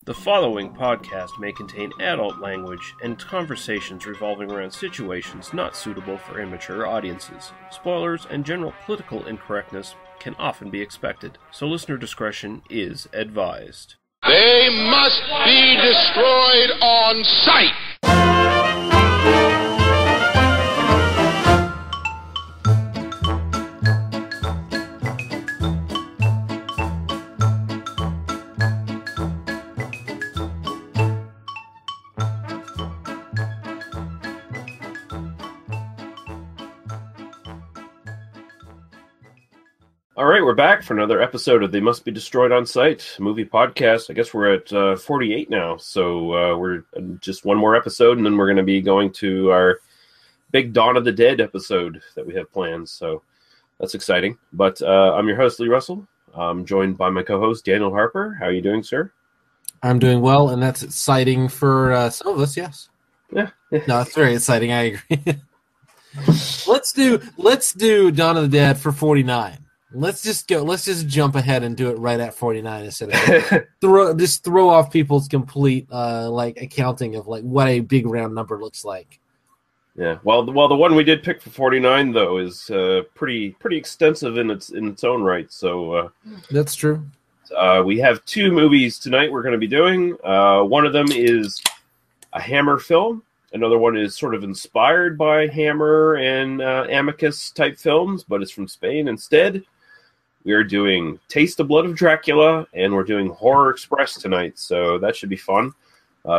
The following podcast may contain adult language and conversations revolving around situations not suitable for immature audiences. Spoilers and general political incorrectness can often be expected, so listener discretion is advised. They must be destroyed on sight! All right, we're back for another episode of They Must Be Destroyed on Sight movie podcast. I guess we're at 48 now, so we're just one more episode, and then we're going to be going to our big Dawn of the Dead episode that we have planned, so that's exciting. But I'm your host, Lee Russell. I'm joined by my co-host, Daniel Harper. How are you doing, sir? I'm doing well, and that's exciting for some of us, yes. Yeah. No, it's very exciting, I agree. Let's do Dawn of the Dead for 49. Let's just jump ahead and do it right at 49 instead of throw off people's complete accounting of like what a big round number looks like. Yeah. Well, the one we did pick for 49 though is pretty extensive in its own right. So that's true. We have two movies tonight we're going to be doing. One of them is a Hammer film. Another one is sort of inspired by Hammer and Amicus type films, but it's from Spain instead. We are doing Taste the Blood of Dracula, and we're doing Horror Express tonight, so that should be fun.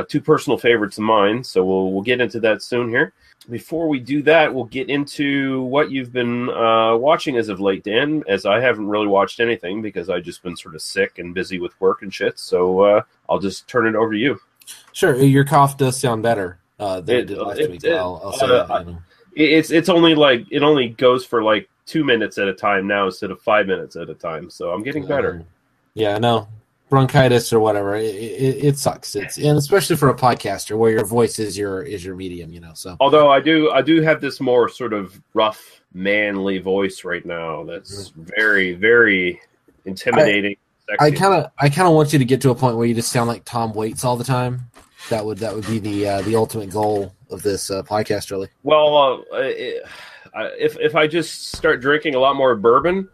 Two personal favorites of mine, so we'll get into that soon here. Before we do that, we'll get into what you've been watching as of late, Dan, as I haven't really watched anything because I've just been sort of sick and busy with work and shit, so I'll just turn it over to you. Sure, your cough does sound better than it did last week. I'll say that. You know. It's only it only goes for like 2 minutes at a time now instead of 5 minutes at a time. So I'm getting better. Yeah, no, bronchitis or whatever. It sucks. And especially for a podcaster where your voice is your medium, you know. So although I do have this more sort of rough, manly voice right now. That's very, very intimidating. I kind of want you to get to a point where you just sound like Tom Waits all the time. That would be the ultimate goal of this podcast, really. Well, if I just start drinking a lot more bourbon,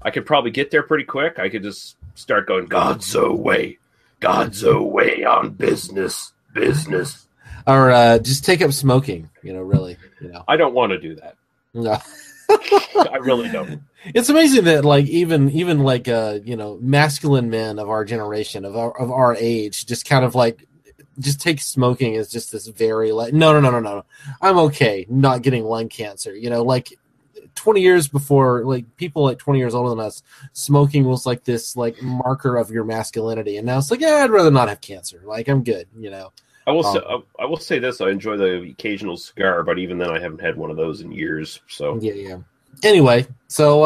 I could probably get there pretty quick. I could just start going, God's away on business. Or just take up smoking, really. I don't want to do that. No. I really don't. It's amazing that even masculine men of our generation, of our age, just kind of just take smoking as just this very no. I'm okay not getting lung cancer. 20 years before, people 20 years older than us, smoking was this marker of your masculinity, and now it's I'd rather not have cancer. I'm good. I will say this: I enjoy the occasional cigar, but even then, I haven't had one of those in years. So yeah. Anyway, so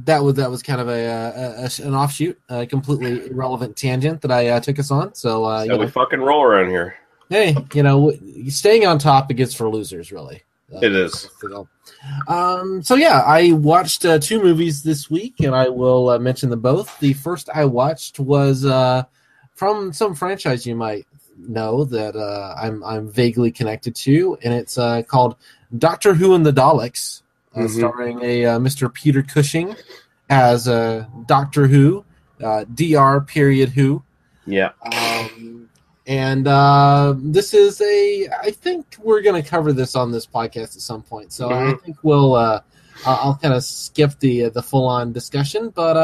that was kind of an offshoot, a completely irrelevant tangent that I took us on. So we fucking roll around here. Hey, staying on topic is for losers, really. It is. So yeah, I watched two movies this week, and I will mention them both. The first I watched was from some franchise you might know that I'm vaguely connected to, and it's called Doctor Who and the Daleks. Starring a Mr. Peter Cushing as Doctor Who, Dr. Who. Yeah. And this is I think we're going to cover this on this podcast at some point. So I think I'll kind of skip the full-on discussion, but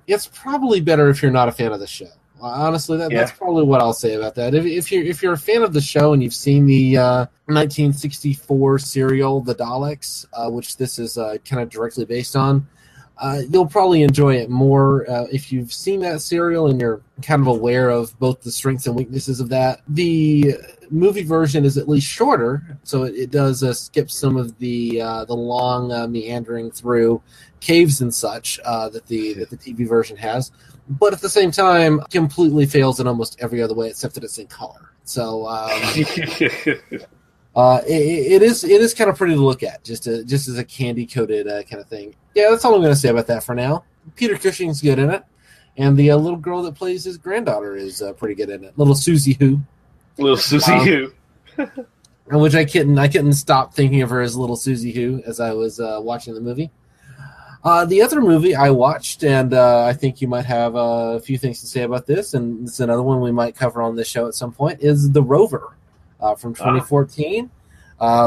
it's probably better if you're not a fan of the show. Honestly, that's probably what I'll say about that. If you're a fan of the show and you've seen the 1964 serial The Daleks, which this is kind of directly based on, you'll probably enjoy it more if you've seen that serial and you're kind of aware of both the strengths and weaknesses of that. The movie version is at least shorter, so it does skip some of the long meandering through caves and such that the TV version has. But at the same time, completely fails in almost every other way except that it's in color. So it is kind of pretty to look at, just as a candy coated kind of thing. Yeah, that's all I'm going to say about that for now. Peter Cushing's good in it, And the little girl that plays his granddaughter is pretty good in it. Little Susie Who. Little Susie Who. Which I couldn't stop thinking of her as Little Susie Who as I was watching the movie. The other movie I watched, and I think you might have a few things to say about this, and it's another one we might cover on this show at some point, is The Rover from 2014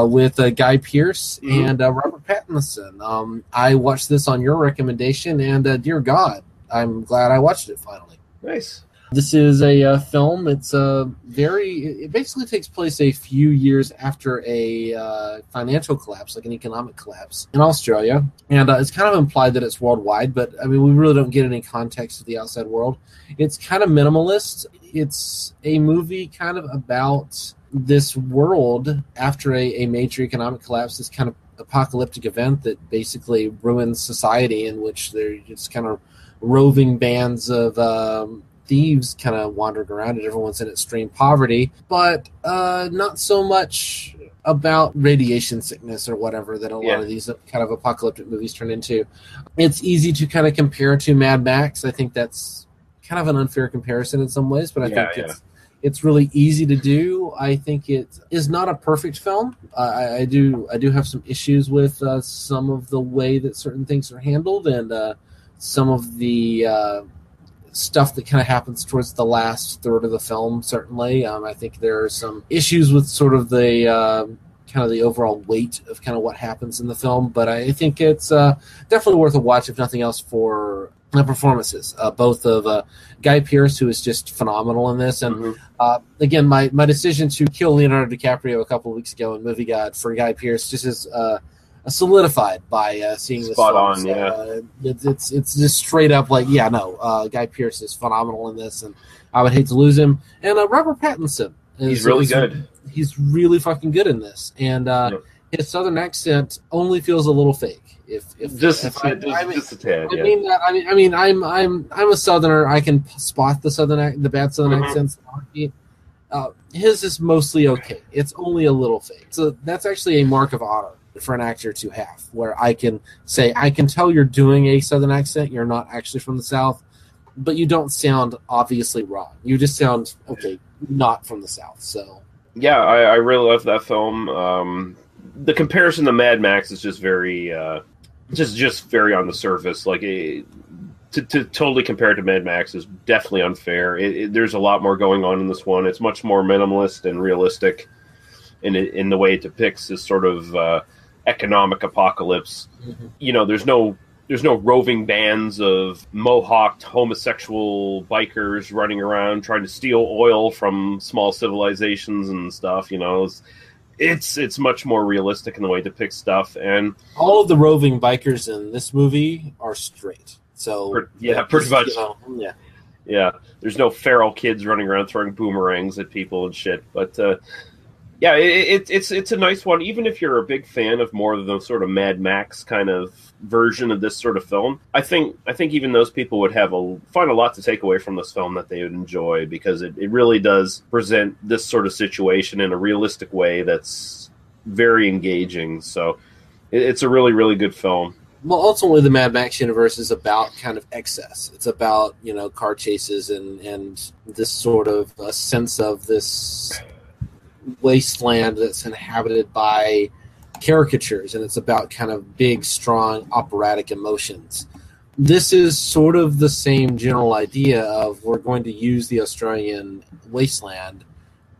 with Guy Pearce and Robert Pattinson. I watched this on your recommendation, and dear God, I'm glad I watched it finally. Nice. This is a film. It's it basically takes place a few years after a financial collapse, like an economic collapse in Australia. And it's kind of implied that it's worldwide, but I mean, we really don't get any context of the outside world. It's kind of minimalist. It's a movie kind of about this world after a major economic collapse, this kind of apocalyptic event that basically ruins society, in which they're just kind of roving bands of thieves kind of wandering around, and everyone's in extreme poverty, but not so much about radiation sickness or whatever that a lot of these kind of apocalyptic movies turn into. It's easy to kind of compare to Mad Max. I think that's kind of an unfair comparison in some ways, but I think it's really easy to do. I think it is not a perfect film. I do have some issues with some of the way that certain things are handled, and some of the stuff that kind of happens towards the last third of the film, certainly. I think there are some issues with sort of the kind of the overall weight of kind of what happens in the film, but I think it's definitely worth a watch, if nothing else, for the performances, both of Guy Pearce, who is just phenomenal in this, and again, my decision to kill Leonardo DiCaprio a couple of weeks ago in Movie God for Guy Pearce just is solidified by seeing this spot film. on. It's just straight up like, Guy Pearce is phenomenal in this, and I would hate to lose him. And Robert Pattinson he's really good. He's really fucking good in this, and his southern accent only feels a little fake. Just a tad. Yeah. I mean, I'm a southerner. I can spot the bad southern accents. His is mostly okay. It's only a little fake. So that's actually a mark of honor for an actor to have, where I can say, I can tell you're doing a southern accent, you're not actually from the South, but you don't sound obviously wrong. You just sound not from the South. So yeah, I really love that film. The comparison to Mad Max is just very just very on the surface. Like to totally compare it to Mad Max is definitely unfair. There's a lot more going on in this one. It's much more minimalist and realistic in the way it depicts this sort of economic apocalypse. You know, there's no roving bands of mohawked homosexual bikers running around trying to steal oil from small civilizations and stuff. You know, it's much more realistic in the way it depicts stuff. And all of the roving bikers in this movie are straight. So pretty much. Yeah. There's no feral kids running around throwing boomerangs at people and shit, but. Yeah, it's a nice one. Even if you're a big fan of more of the sort of Mad Max kind of version of this sort of film, I think even those people would find a lot to take away from this film that they would enjoy, because it really does present this sort of situation in a realistic way that's very engaging. So it's a really, really good film. Well, ultimately, the Mad Max universe is about kind of excess. It's about, car chases and this sort of a sense of this wasteland that's inhabited by caricatures, and it's about kind of big, strong, operatic emotions. This is sort of the same general idea of, we're going to use the Australian wasteland,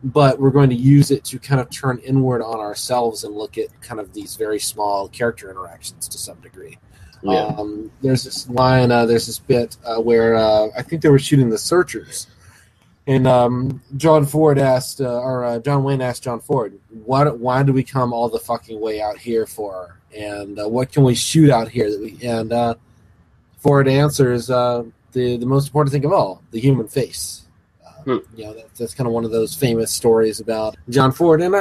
but we're going to use it to kind of turn inward on ourselves and look at kind of these very small character interactions to some degree. Yeah. There's this line, there's this bit where I think they were shooting The Searchers, and John Wayne asked John Ford, why do we come all the fucking way out here for? And what can we shoot out here? And Ford answers, the most important thing of all, the human face. That's kind of one of those famous stories about John Ford. And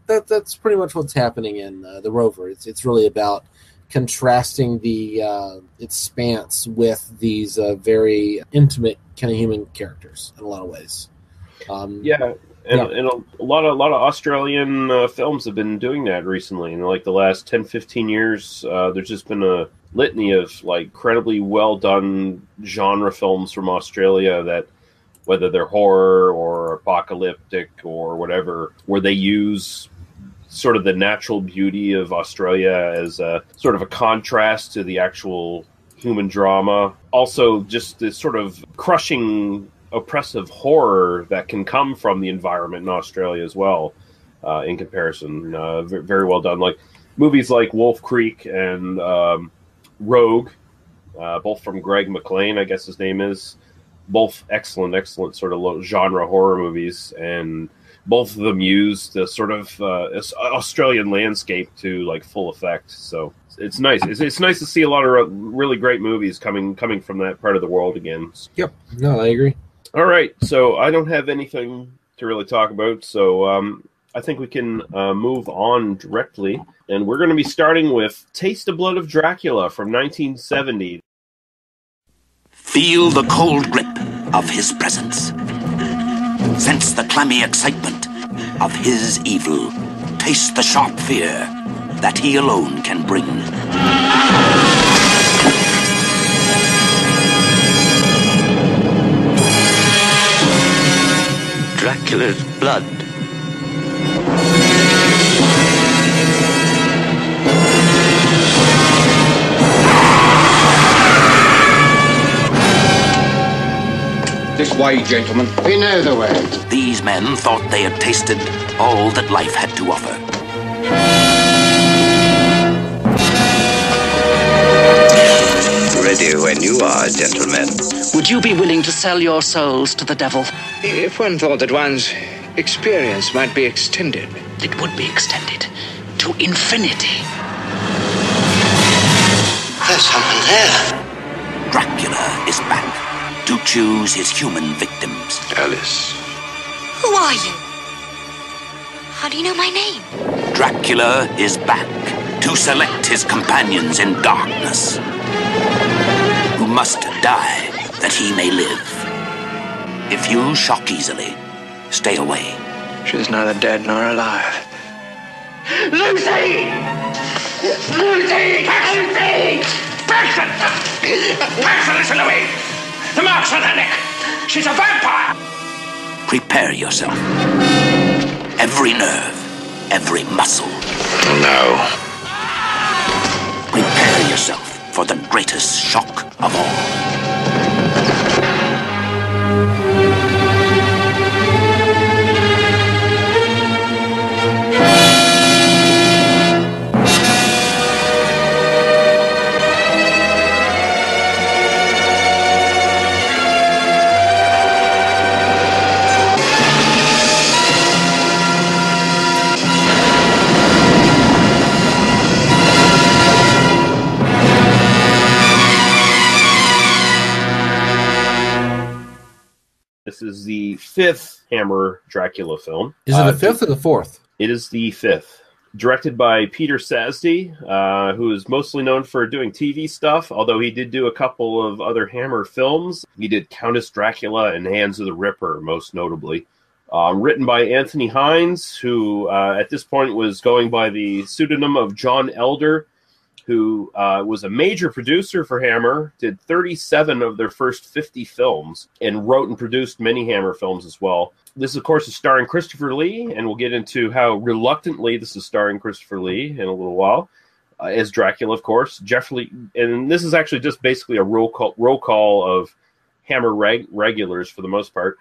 that's pretty much what's happening in The Rover. It's really about contrasting the expanse with these very intimate kind of human characters in a lot of ways. Yeah. And a lot of Australian films have been doing that recently. In like the last 10, 15 years, there's just been a litany of like incredibly well done genre films from Australia that, whether they're horror or apocalyptic or whatever, where they use sort of the natural beauty of Australia as a sort of a contrast to the actual human drama. Also, just this sort of crushing, oppressive horror that can come from the environment in Australia as well, in comparison. Very well done. Like movies like Wolf Creek and Rogue, both from Greg McLean, I guess his name is. Both excellent sort of genre horror movies, and both of them use the sort of Australian landscape to like full effect. So it's nice. It's nice to see a lot of really great movies coming from that part of the world again. Yep. No, I agree. All right. So I don't have anything to really talk about. So I think we can move on directly. And we're going to be starting with Taste the Blood of Dracula from 1970. Feel the cold grip of his presence. Sense the clammy excitement of his evil. Taste the sharp fear that he alone can bring. Dracula's blood. This way, gentlemen. We know the way. These men thought they had tasted all that life had to offer. Ready when you are, gentlemen. Would you be willing to sell your souls to the devil? If one thought that one's experience might be extended. It would be extended to infinity. There's someone there. Dracula is back to choose his human victims. Alice. Who are you? How do you know my name? Dracula is back to select his companions in darkness, who must die that he may live. If you shock easily, stay away. She's neither dead nor alive. Lucy! Lucy! Lucy! Paxton! Paxton, listen to me! The marks on her neck! She's a vampire! Prepare yourself. Every nerve, every muscle. No. Prepare yourself for the greatest shock of all. This is the fifth Hammer Dracula film. Is it the fifth or the fourth? It is the fifth. Directed by Peter Sasdy, who is mostly known for doing TV stuff, although he did do a couple of other Hammer films. He did Countess Dracula and Hands of the Ripper, most notably. Written by Anthony Hines, who at this point was going by the pseudonym of John Elder, who was a major producer for Hammer, did 37 of their first 50 films, and wrote and produced many Hammer films as well. This, of course, is starring Christopher Lee, and we'll get into how reluctantly this is starring Christopher Lee in a little while, as Dracula, of course. Jeffrey, and this is actually just basically a roll call of Hammer regulars for the most part.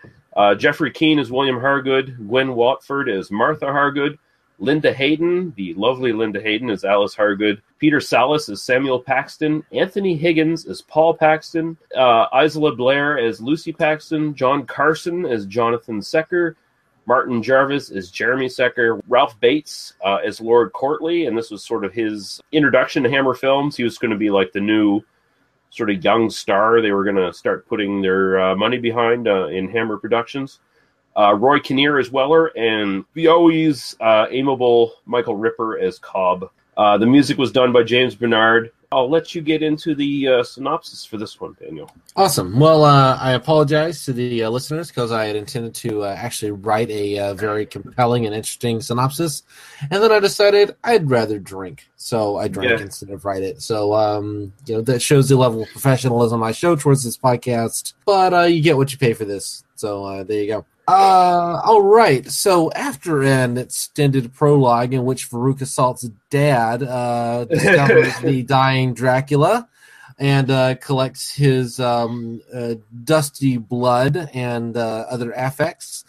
Jeffrey Keane as William Hargood, Gwen Watford as Martha Hargood, Linda Hayden, the lovely Linda Hayden, as Alice Hargood, Peter Sallis as Samuel Paxton, Anthony Higgins as Paul Paxton, Isla Blair as Lucy Paxton, John Carson as Jonathan Secker, Martin Jarvis as Jeremy Secker, Ralph Bates as Lord Courtley, and this was sort of his introduction to Hammer films. He was going to be like the new sort of young star they were going to start putting their money behind in Hammer Productions. Roy Kinnear as Weller, and the always amiable Michael Ripper as Cobb. The music was done by James Bernard, I'll let you get into the synopsis for this one, Daniel. Awesome. Well, I apologize to the listeners because I had intended to actually write a very compelling and interesting synopsis, and then I decided I'd rather drink, so I drank instead of write it. So, that shows the level of professionalism I show towards this podcast, but you get what you pay for this. So there you go. All right. So after an extended prologue in which Veruca Salt's dad discovers the dying Dracula and collects his dusty blood and other affects,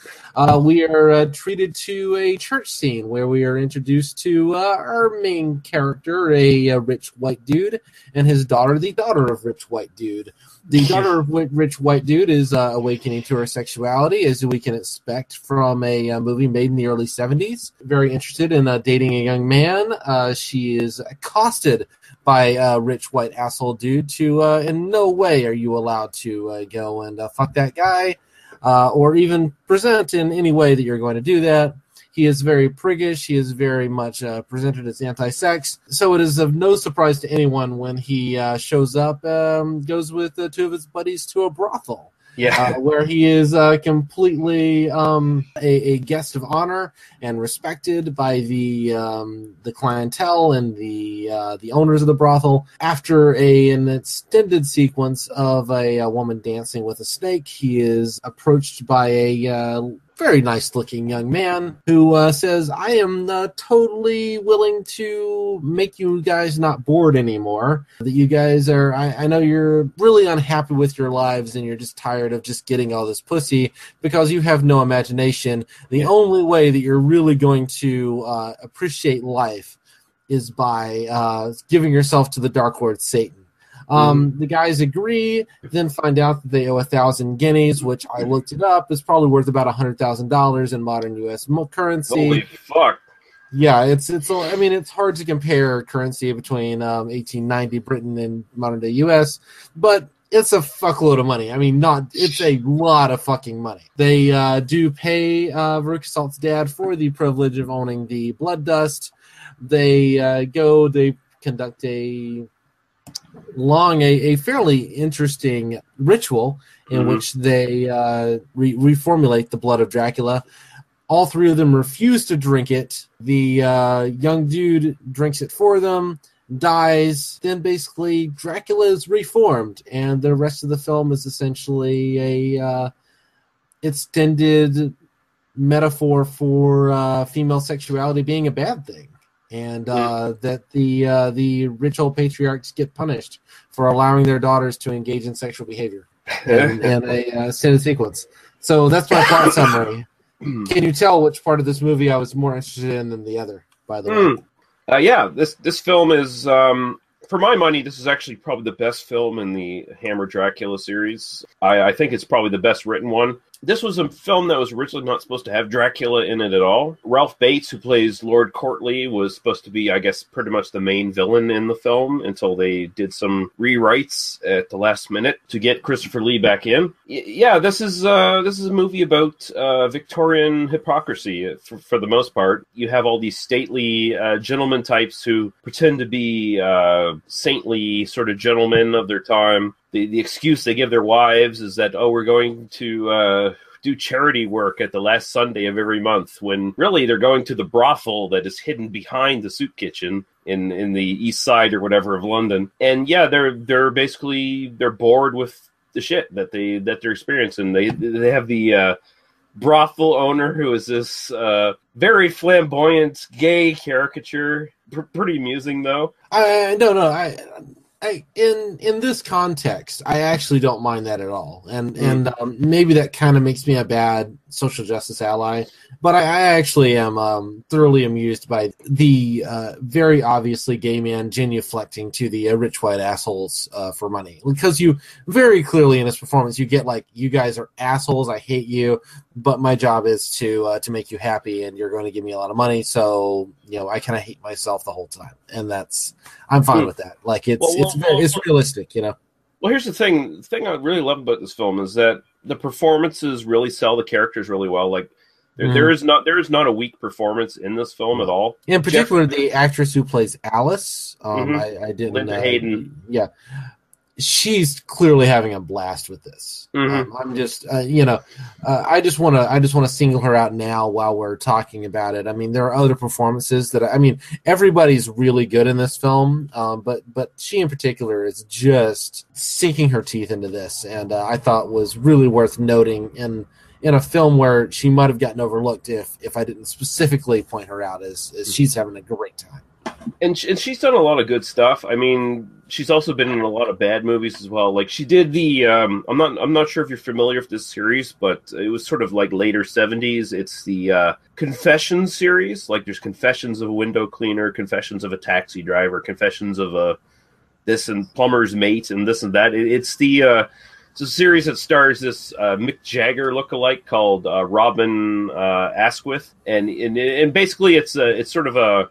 we are treated to a church scene where we are introduced to our main character, a rich white dude, and his daughter, the daughter of rich white dude. The daughter of rich white dude is awakening to her sexuality, as we can expect from a movie made in the early 70s. Very interested in dating a young man. She is accosted by a rich white asshole dude to in no way are you allowed to go and fuck that guy or even present in any way that you're going to do that. He is very priggish. He is very much presented as anti-sex. So it is of no surprise to anyone when he shows up, goes with two of his buddies to a brothel. Where he is completely a guest of honor and respected by the clientele and the owners of the brothel. After an extended sequence of a woman dancing with a snake, he is approached by a very nice-looking young man who says, I am totally willing to make you guys not bored anymore. That you guys are, I know you're really unhappy with your lives and you're just tired of just getting all this pussy because you have no imagination. The only way that you're really going to appreciate life is by giving yourself to the Dark Lord Satan. The guys agree, then find out that they owe 1,000 guineas, which I looked it up, is probably worth about $100,000 in modern U.S. currency. Holy fuck. Yeah, it's hard to compare currency between 1890 Britain and modern day U.S., but it's a fuckload of money. I mean, it's a lot of fucking money. They do pay Veruca Salt's dad for the privilege of owning the blood dust. They conduct a fairly interesting ritual in which they reformulate the blood of Dracula. All three of them refuse to drink it. The young dude drinks it for them, dies. Then basically Dracula is reformed, and the rest of the film is essentially a extended metaphor for female sexuality being a bad thing. And that the rich old patriarchs get punished for allowing their daughters to engage in sexual behavior in a extended sequence. So that's my plot summary. Can you tell which part of this movie I was more interested in than the other, by the way? This film is, for my money, this is actually probably the best film in the Hammer Dracula series. I think it's probably the best written one. This was a film that was originally not supposed to have Dracula in it at all. Ralph Bates, who plays Lord Courtley, was supposed to be, I guess, pretty much the main villain in the film until they did some rewrites at the last minute to get Christopher Lee back in. This is a movie about Victorian hypocrisy for the most part. You have all these stately gentleman types who pretend to be saintly sort of gentlemen of their time. The excuse they give their wives is that, we're going to do charity work at the last Sunday of every month, when really they're going to the brothel that is hidden behind the soup kitchen in the east side or whatever of London. And they're basically bored with the shit that they're experiencing. They have the brothel owner who is this very flamboyant gay caricature. Pretty amusing though. In this context, I actually don't mind that at all, and maybe that kind of makes me a bad social justice ally, but I actually am thoroughly amused by the very obviously gay man genuflecting to the rich white assholes for money, because you very clearly in this performance you get like, you guys are assholes, I hate you, but my job is to make you happy, and you're going to give me a lot of money, so I kind of hate myself the whole time, and I'm fine with that. Like it's realistic, Well, here's the thing. The thing I really love about this film is that the performances really sell the characters really well. Like There is not a weak performance in this film at all. In particular, the actress who plays Alice, I didn't. Linda Hayden. Yeah, she's clearly having a blast with this. I'm just, I just want to single her out now while we're talking about it. I mean, there are other performances everybody's really good in this film, but she in particular is just sinking her teeth into this, and I thought was really worth noting in a film where she might have gotten overlooked if I didn't specifically point her out as she's having a great time. And she's done a lot of good stuff. I mean, she's also been in a lot of bad movies as well. Like she did the I'm not sure if you're familiar with this series, but it was sort of like later 70s. It's the Confessions series. Like there's Confessions of a Window Cleaner, Confessions of a Taxi Driver, Confessions of a this and Plumber's Mate, and this and that. It's a series that stars this Mick Jagger lookalike called Robin Asquith, and basically it's sort of a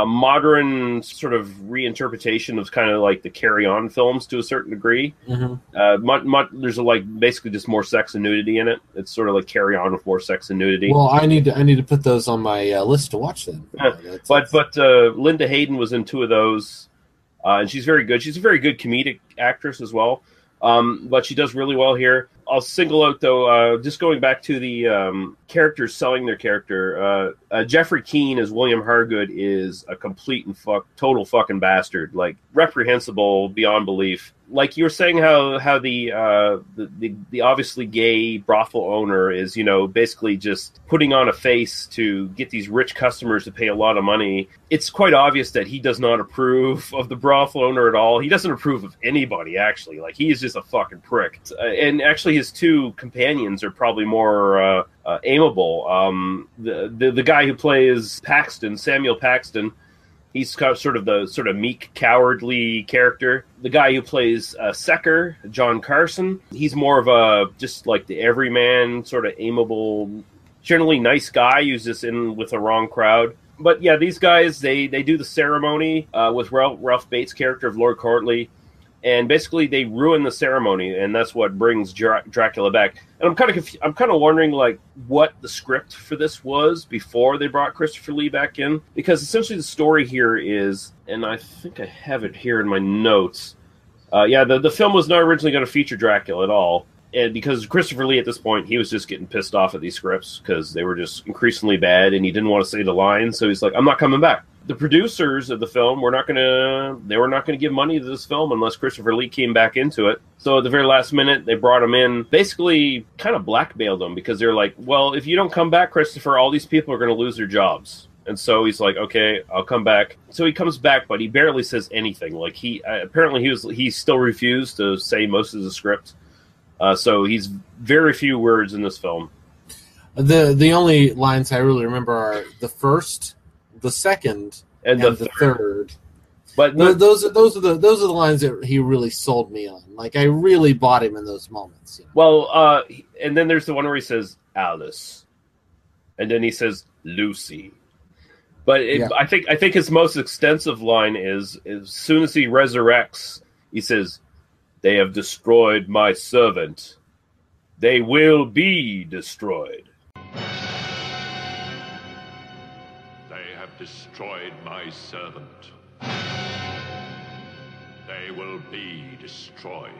modern sort of reinterpretation of kind of like the Carry On films to a certain degree. There's basically just more sex and nudity in it. It's sort of like Carry On with more sex and nudity. Well, I need to put those on my list to watch then. But Linda Hayden was in two of those, and she's very good. She's a very good comedic actress as well. But she does really well here. I'll single out, though, just going back to the characters selling their character. Jeffrey Keane as William Hargood is a complete and total fucking bastard. Like, reprehensible beyond belief. Like you were saying, how the obviously gay brothel owner is, basically just putting on a face to get these rich customers to pay a lot of money. It's quite obvious that he does not approve of the brothel owner at all. He doesn't approve of anybody, actually. Like, he is just a fucking prick. And actually, his two companions are probably more amenable. The guy who plays Paxton, Samuel Paxton, he's got sort of meek, cowardly character. The guy who plays Secker, John Carson, he's more of a just like the everyman, sort of amenable, generally nice guy who's just in with the wrong crowd. But yeah, these guys, they do the ceremony with Ralph Bates' character of Lord Courtly. And basically, they ruin the ceremony, and that's what brings Dracula back. And I'm kind of wondering, like, what the script for this was before they brought Christopher Lee back in, because essentially the story here is, and I think I have it here in my notes. The film was not originally going to feature Dracula at all, and because Christopher Lee at this point, he was just getting pissed off at these scripts because they were just increasingly bad, and he didn't want to say the lines, so he's like, "I'm not coming back." The producers of the film were not going to give money to this film unless Christopher Lee came back into it. So at the very last minute, they brought him in, basically kind of blackmailed him because they're like, well, if you don't come back, Christopher, all these people are going to lose their jobs. And so he's like, okay, I'll come back. So he comes back, but he barely says anything. Like he still refused to say most of the script. So he's very few words in this film. The only lines I really remember are the first, the second, and the third. But those are the lines that he really sold me on. Like I really bought him in those moments. Well, and then there's the one where he says Alice, and then he says Lucy. But I think his most extensive line is as soon as he resurrects, he says, "They have destroyed my servant. They will be destroyed." Destroyed my servant. They will be destroyed.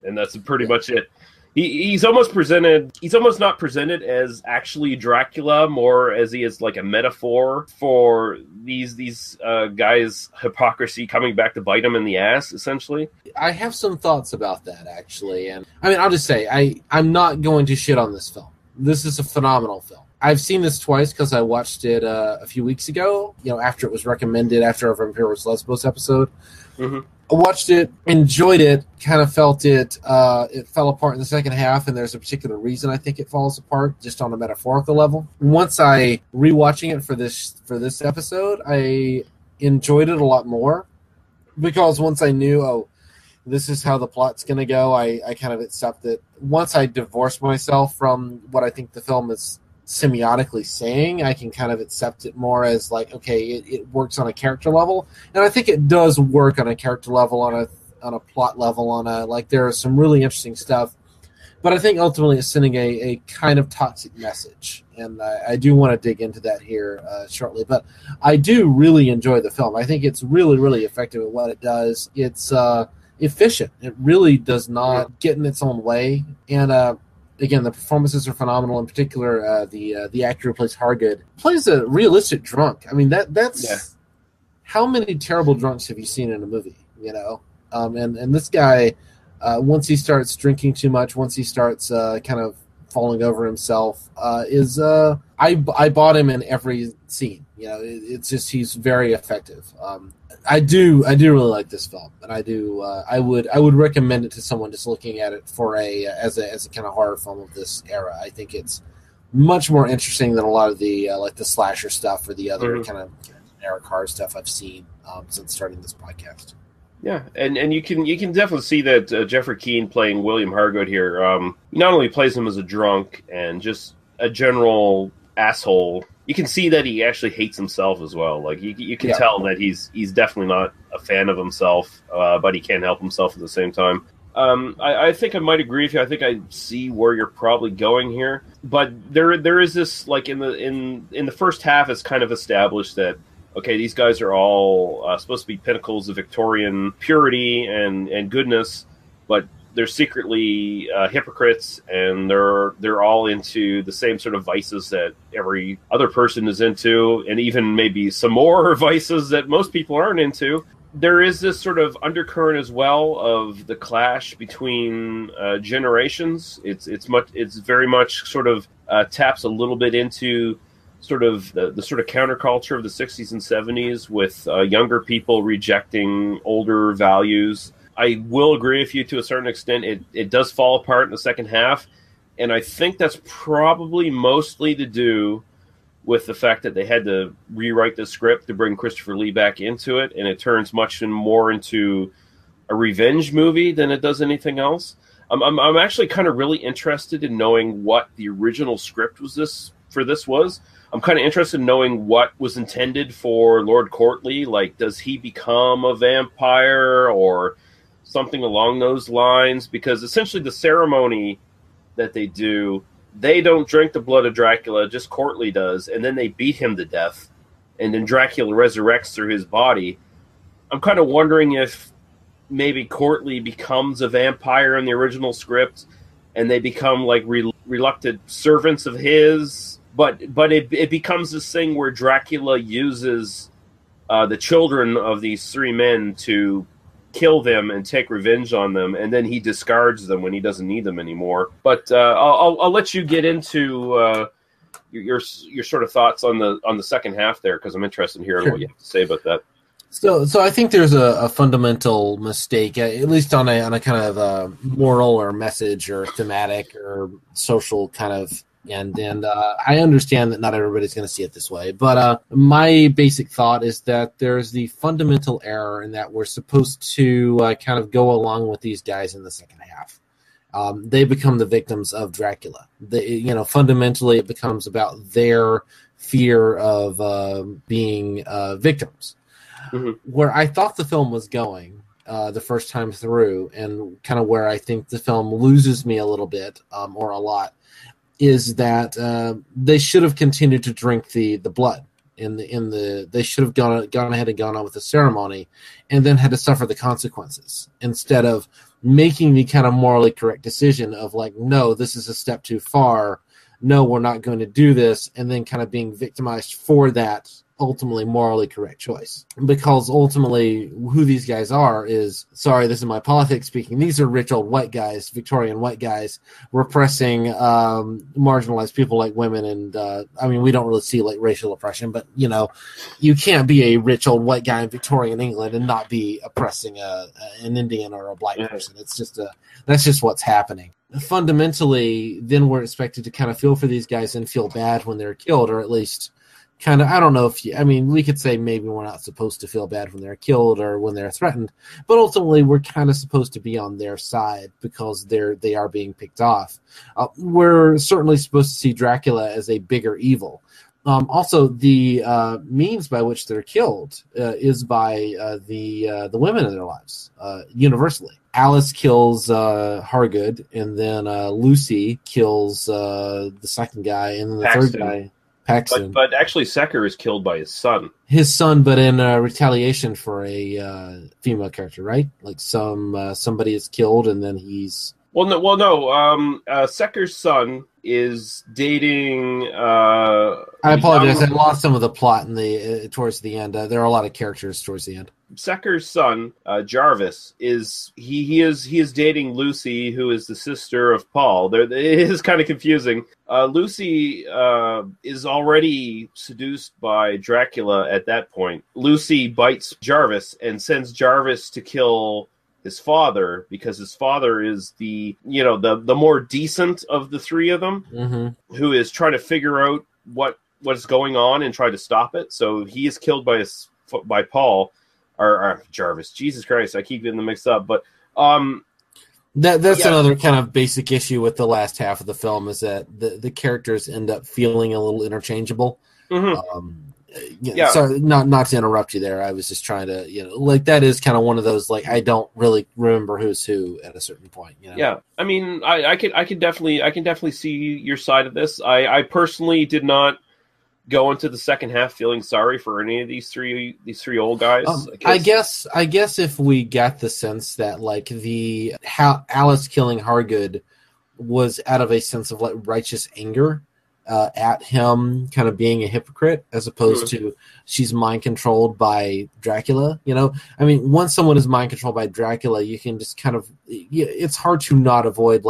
And that's pretty much it. He's almost not presented as actually Dracula, more as he is like a metaphor for these guys' hypocrisy coming back to bite him in the ass, essentially. I have some thoughts about that, actually. And I mean, I'll just say, I'm not going to shit on this film. This is a phenomenal film. I've seen this twice because I watched it a few weeks ago, after it was recommended after our Vampiros Lesbos episode. Mm-hmm. I watched it, enjoyed it, kind of felt it fell apart in the second half, and there's a particular reason I think it falls apart, just on a metaphorical level. Once I rewatching it for this episode, I enjoyed it a lot more, because once I knew, this is how the plot's going to go, I kind of accept it. Once I divorced myself from what I think the film is semiotically saying, I can kind of accept it more as like, okay, it works on a character level, and I think it does work on a character level, on a plot level, like there is some really interesting stuff But I think ultimately it's sending a kind of toxic message, and I do want to dig into that here shortly. But I do really enjoy the film. I think it's really, really effective at what it does. It's efficient. It really does not get in its own way. And again, the performances are phenomenal. In particular, the actor who plays Hargood plays a realistic drunk. I mean, that's how many terrible drunks have you seen in a movie? You know, and this guy. Once he starts drinking too much, once he starts kind of falling over himself, I bought him in every scene. You know, it's just he's very effective. I do really like this film, and I would recommend it to someone just looking at it for as a kind of horror film of this era. I think it's much more interesting than a lot of the like the slasher stuff or the other kind of generic horror stuff I've seen since starting this podcast. Yeah, and you can definitely see that Jeffrey Keane playing William Hargood here. He not only plays him as a drunk and just a general asshole. You can see that he actually hates himself as well. Like you can tell that he's definitely not a fan of himself, but he can't help himself at the same time. I think I might agree with you. I think I see where you're probably going here, but there is this, like, in the first half, it's kind of established that, okay, these guys are all supposed to be pinnacles of Victorian purity and goodness, but they're secretly hypocrites, and they're all into the same sort of vices that every other person is into, and even maybe some more vices that most people aren't into. There is this sort of undercurrent as well of the clash between generations. It's very much sort of taps a little bit into sort of the sort of counterculture of the 60s and 70s with younger people rejecting older values. I will agree with you to a certain extent. It does fall apart in the second half, and I think that's probably mostly to do with the fact that they had to rewrite the script to bring Christopher Lee back into it, and it turns much more into a revenge movie than it does anything else. I'm actually kind of really interested in knowing what the original script was. I'm kind of interested in knowing what was intended for Lord Courtly. Like, does he become a vampire or something along those lines? Because essentially the ceremony that they do, they don't drink the blood of Dracula, just Courtly does, and then they beat him to death, and then Dracula resurrects through his body. I'm kind of wondering if maybe Courtly becomes a vampire in the original script, and they become like reluctant servants of his. But it becomes this thing where Dracula uses the children of these three men to kill them and take revenge on them, and then he discards them when he doesn't need them anymore. But I'll let you get into your sort of thoughts on the second half there, because I'm interested in hearing what you have to say about that. So I think there's a fundamental mistake, at least on a kind of moral or message or thematic or social kind of. And I understand that not everybody's going to see it this way, but my basic thought is that there's the fundamental error in that we're supposed to kind of go along with these guys in the second half. They become the victims of Dracula. Fundamentally, it becomes about their fear of being victims. Mm-hmm. Where I thought the film was going the first time through, and kind of where I think the film loses me a little bit or a lot, is that they should have continued to drink the blood they should have gone ahead and gone on with the ceremony, and then had to suffer the consequences instead of making the kind of morally correct decision of like, no, this is a step too far. No, we're not going to do this, and then kind of being victimized for that ultimately morally correct choice. Because ultimately who these guys are is, sorry, this is my politics speaking, these are rich old white guys, Victorian white guys, repressing marginalized people like women. And I mean, we don't really see like racial oppression, but you can't be a rich old white guy in Victorian England and not be oppressing an Indian or a black person. It's just that's just what's happening. Fundamentally, then we're expected to kind of feel for these guys and feel bad when they're killed, or at least kind of, I don't know we could say maybe we're not supposed to feel bad when they're killed or when they're threatened, but ultimately we're kind of supposed to be on their side because they are being picked off. We're certainly supposed to see Dracula as a bigger evil. Also, the means by which they're killed is by the women in their lives, universally. Alice kills Hargood, and then Lucy kills the second guy, and then the Paxton. third guy, Paxton. But actually, Secker is killed by his son. His son, but in retaliation for a female character, right? Like somebody is killed, and then he's... No. Secker's son is dating... I apologize. I lost some of the plot towards the end. There are a lot of characters towards the end. Secker's son, Jarvis, is dating Lucy, who is the sister of Paul. It is kind of confusing. Lucy is already seduced by Dracula at that point. Lucy bites Jarvis and sends Jarvis to kill his father, because his father is the more decent of the three of them, who is trying to figure out what's going on and try to stop it. So he is killed by Paul or Jarvis. Jesus Christ, I keep getting them mixed up. But that's another kind of basic issue with the last half of the film, is that the characters end up feeling a little interchangeable. Sorry, not to interrupt you there. I was just trying to, that is kind of one of those, I don't really remember who's who at a certain point. Yeah, I mean, I can definitely see your side of this. I personally did not go into the second half feeling sorry for any of these three old guys. I guess if we got the sense that how Alice killing Hargood was out of a sense of righteous anger at him kind of being a hypocrite, as opposed to she's mind controlled by Dracula. I mean, once someone is mind controlled by Dracula, you can just kind of, it's hard to not avoid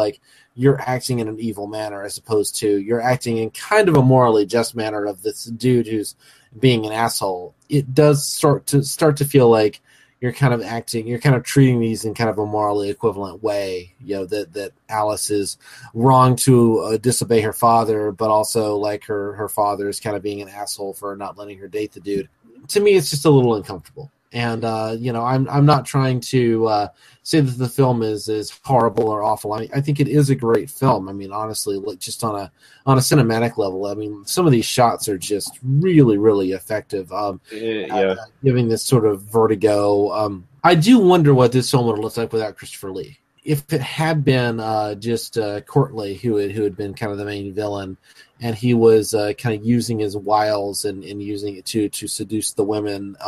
you're acting in an evil manner, as opposed to you're acting in kind of a morally just manner of this dude who's being an asshole. It does start to feel like you're kind of treating these in kind of a morally equivalent way, that Alice is wrong to disobey her father, but also her father is kind of being an asshole for not letting her date the dude. To me, it's just a little uncomfortable. And, I'm not trying to say that the film is horrible or awful. I think it is a great film. I mean, honestly, just on a cinematic level, I mean, some of these shots are just really, really effective. Giving this sort of vertigo. I do wonder what this film would have looked like without Christopher Lee. If it had been just Courtney, who had been kind of the main villain, and he was kind of using his wiles and using it to seduce the women,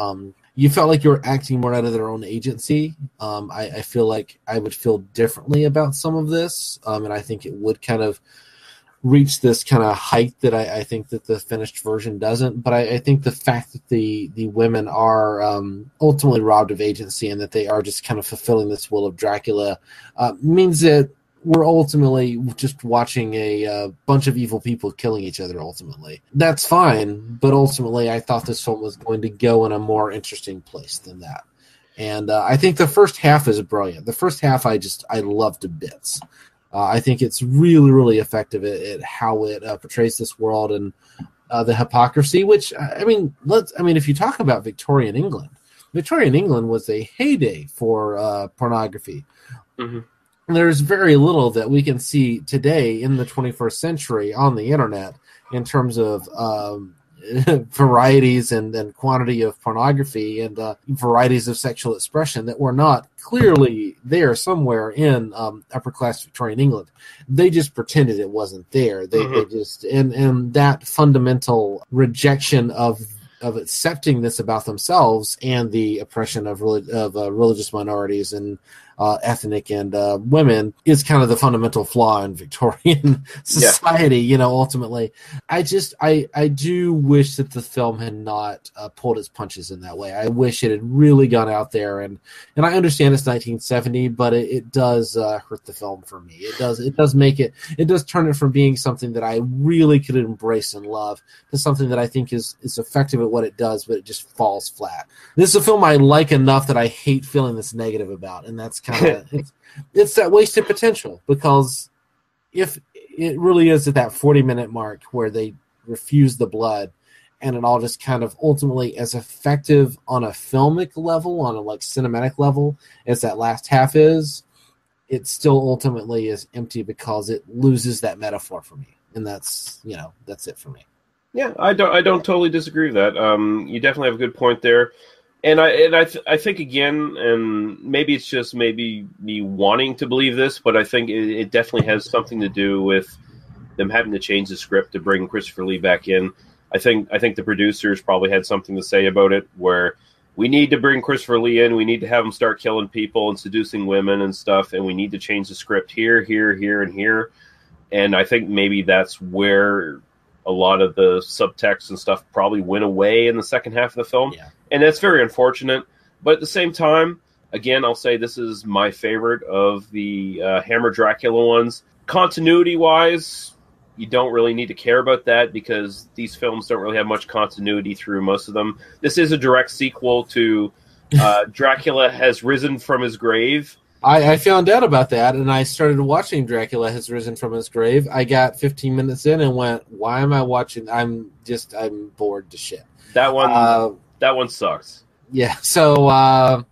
you felt like you were acting more out of their own agency. I feel like I would feel differently about some of this, and I think it would kind of reach this kind of height that I think that the finished version doesn't. But I think the fact that the women are ultimately robbed of agency, and that they are just kind of fulfilling this will of Dracula, means that we're ultimately just watching a bunch of evil people killing each other, ultimately. That's fine, but ultimately I thought this film was going to go in a more interesting place than that. And I think the first half is brilliant. The first half I love to bits. I think it's really, really effective at how it portrays this world and the hypocrisy, which, if you talk about Victorian England was a heyday for pornography. Mm-hmm. There's very little that we can see today in the 21st century on the internet in terms of varieties and quantity of pornography and varieties of sexual expression that were not clearly there somewhere in upper class Victorian England. They just pretended it wasn't there. They just and that fundamental rejection of accepting this about themselves and the oppression of religious minorities and ethnic and women is kind of the fundamental flaw in Victorian society, ultimately. I do wish that the film had not pulled its punches in that way. I wish it had really gone out there, and I understand it's 1970, but it does hurt the film for me. It does turn it from being something that I really could embrace and love to something that I think is effective at what it does, but it just falls flat. This is a film I like enough that I hate feeling this negative about, and that's kind of it's that wasted potential, because if it really is at that 40-minute mark where they refuse the blood, and it all just kind of ultimately as effective on a filmic level, on a cinematic level, as that last half is, it still ultimately is empty because it loses that metaphor for me, and that's it for me. Yeah, I don't totally disagree with that. You definitely have a good point there. And I think again, and maybe it's just maybe me wanting to believe this, but I think it definitely has something to do with them having to change the script to bring Christopher Lee back in. I think the producers probably had something to say about it, where we need to bring Christopher Lee in, we need to have him start killing people and seducing women and stuff, and we need to change the script here, and here. And I think maybe that's where a lot of the subtext and stuff probably went away in the second half of the film. Yeah. And that's very unfortunate. But at the same time, again, I'll say this is my favorite of the Hammer Dracula ones. Continuity-wise, you don't really need to care about that because these films don't really have much continuity through most of them. This is a direct sequel to Dracula Has Risen from His Grave. I found out about that, and I started watching Dracula Has Risen from His Grave. I got 15 minutes in and went, why am I watching? I'm bored to shit. That one sucks. Yeah, so